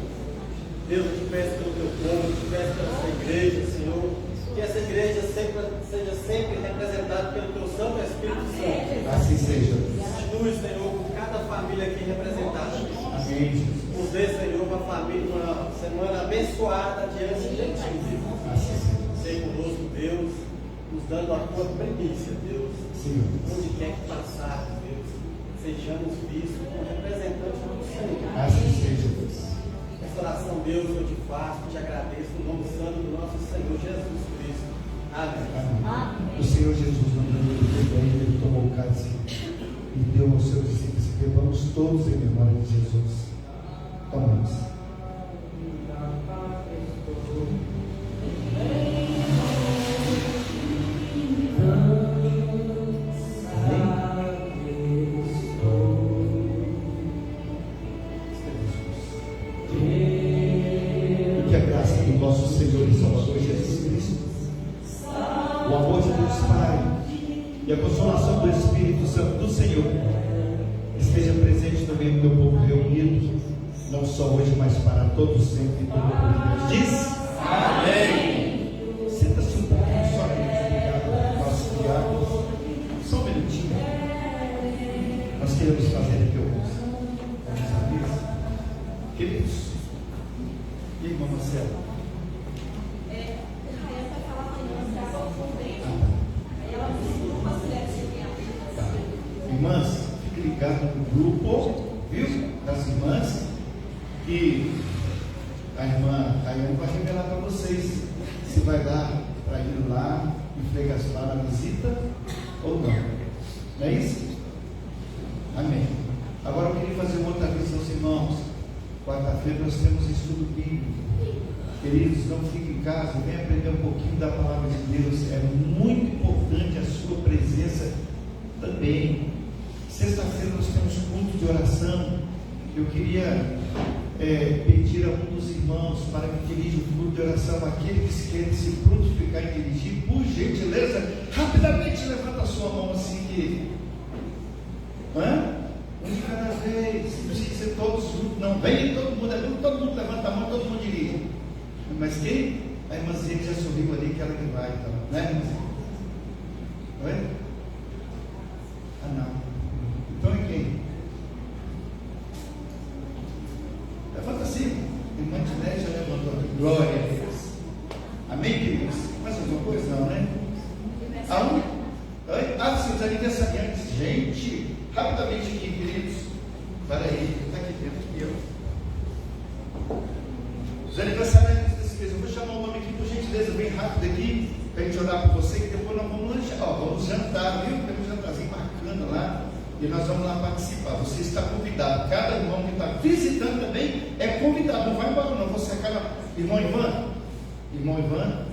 Deus, eu te peço pelo teu povo, eu te peço pela essa igreja, Senhor, que essa igreja seja sempre representada pelo teu Santo Espírito Santo. Assim seja. Continue, Senhor, com cada família aqui representada. Amém, Jesus. Nos dê, Senhor, uma família, uma semana abençoada diante de ti, Deus. Assim seja. Seja conosco, Deus, nos dando a tua primícia, Deus. Senhor. Onde quer que passar, Deus, sejamos vistos como representantes do Senhor. Assim seja, Deus. Esta oração, Deus, eu te faço, te agradeço no nome santo do nosso Senhor Jesus Cristo. Amém. Amém. O Senhor Jesus, no nome do Pai, ele tomou o cálice e deu aos seus discípulos. Bebamos todos em memória de Jesus. Tomamos. Que a graça do nosso Senhor e Salvador Jesus Cristo, o amor de Deus Pai e a consolação do Espírito Santo do Senhor esteja presente no meio do meu povo reunido, não só hoje, mas para todos sempre. E todo mundo diz amém. Senta-se um pouquinho só, obrigado, nossos diáconos. Só um minutinho. Nós queremos fazer aqui alguns avisos. Queridos, e aí, irmã Marcela? Irmãs, fique ligado no grupo, viu? Das irmãs, que a irmã Rayane vai revelar para vocês se vai dar para ir lá e fregastar a visita ou não. Não é isso? Amém. Agora eu queria fazer uma outra aviso aos irmãos. Quarta-feira nós temos estudo bíblico. Queridos, não fiquem em casa, venham aprender um pouquinho da palavra de Deus. É muito importante a sua presença também. Sexta-feira nós temos culto de oração. Eu queria pedir a um dos irmãos para que dirija o culto de oração. Aquele que quer se prontificar em dirigir, por gentileza, rapidamente levanta a sua mão assim que. Um de cada vez, não precisa ser todos juntos, não. Vem todo mundo levanta a mão, todo mundo dirige. Mas quem? A irmãzinha que já subiu ali, que ela que vai, então, né, irmãzinha? Oi? Ah, não. Então é quem? Levanta assim. Irmã Tiné já levantou aqui. Glória a Deus. Amém, queridos? Mais alguma coisa? Não, né? Oi? Sim, os aniversariantes. Gente, rapidamente aqui, queridos. Para aí, está aqui dentro. E eu. Os aniversariantes desse mês, eu vou chamar o nome aqui por gentileza, bem rápido aqui, para a gente orar por você, que depois nós vamos lanchar, vamos jantar, viu? Temos um jantarzinho bacana lá, e nós vamos lá participar. Você está convidado, cada irmão que está visitando também é convidado, não vai embora não, você acaba, irmão Ivan,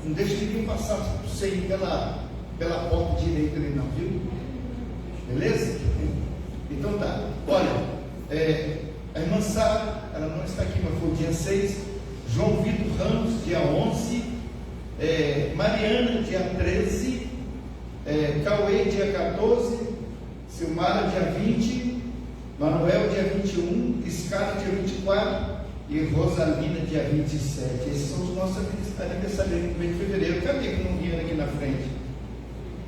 não deixe ninguém passar sem ir pela porta direita ali não, viu? Beleza? Então tá, olha, a irmã Sara, ela não está aqui, mas foi o dia 6, João Vitor Ramos, dia 11, Mariana, dia 13, Cauê, dia 14, Silmara, dia 20, Manuel, dia 21, Escara, dia 24 e Rosalina, dia 27. Esses são os nossos aniversariantes do mês de fevereiro. Cadê que não vieram aqui na frente?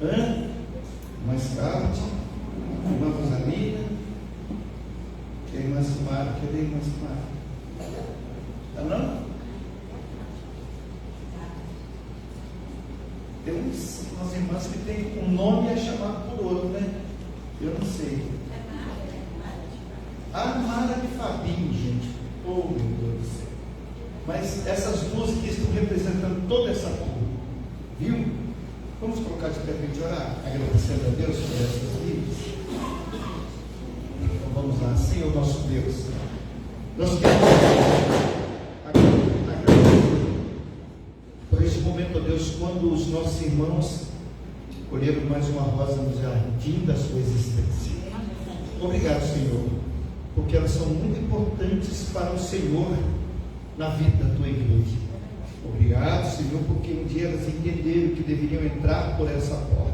Irmã Scarlett, irmã Rosalina, e a irmã Silmara. Cadê a irmã Silmara? Tá não? Tem umas irmãs que tem um nome e é chamado por outro, né? Eu não sei. A Mara de Fabinho, gente. Oh, meu Deus do céu. Mas essas duas que estão representando toda essa turma. Viu? Vamos colocar de pé para a gente orar, agradecendo a Deus por essas vidas. Então vamos lá. Senhor nosso Deus, nós queremos agradecer por este momento, ó Deus, quando os nossos irmãos colheram mais uma rosa no jardim da sua existência. Obrigado, Senhor, porque elas são muito importantes para o Senhor na vida da tua igreja. Obrigado, Senhor, porque um dia elas entenderam que deveriam entrar por essa porta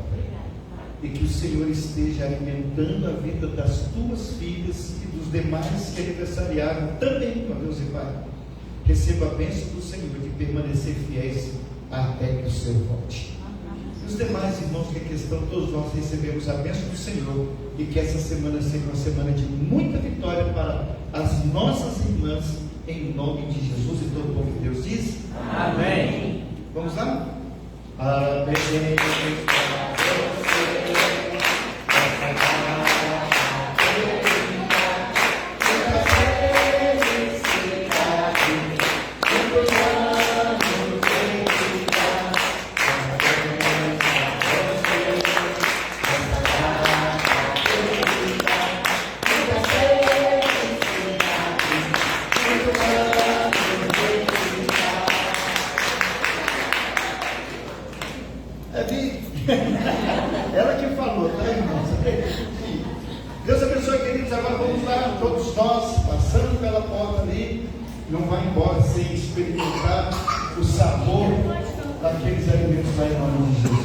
e que o Senhor esteja alimentando a vida das tuas filhas e dos demais que aniversariaram também, ó Deus e Pai. Receba a bênção do Senhor de permanecer fiéis até que o Senhor volte. E os demais irmãos que aqui estão, todos nós recebemos a bênção do Senhor e que essa semana seja uma semana de muita vitória para as nossas irmãs, em nome de Jesus. E todo o povo de Deus diz amém. Vamos lá? Amém. Ela que falou, tá, irmãos? Deus abençoe, queridos. Agora vamos lá, todos nós, passando pela porta ali, não vai embora sem experimentar o sabor daqueles alimentos lá em nome de Jesus.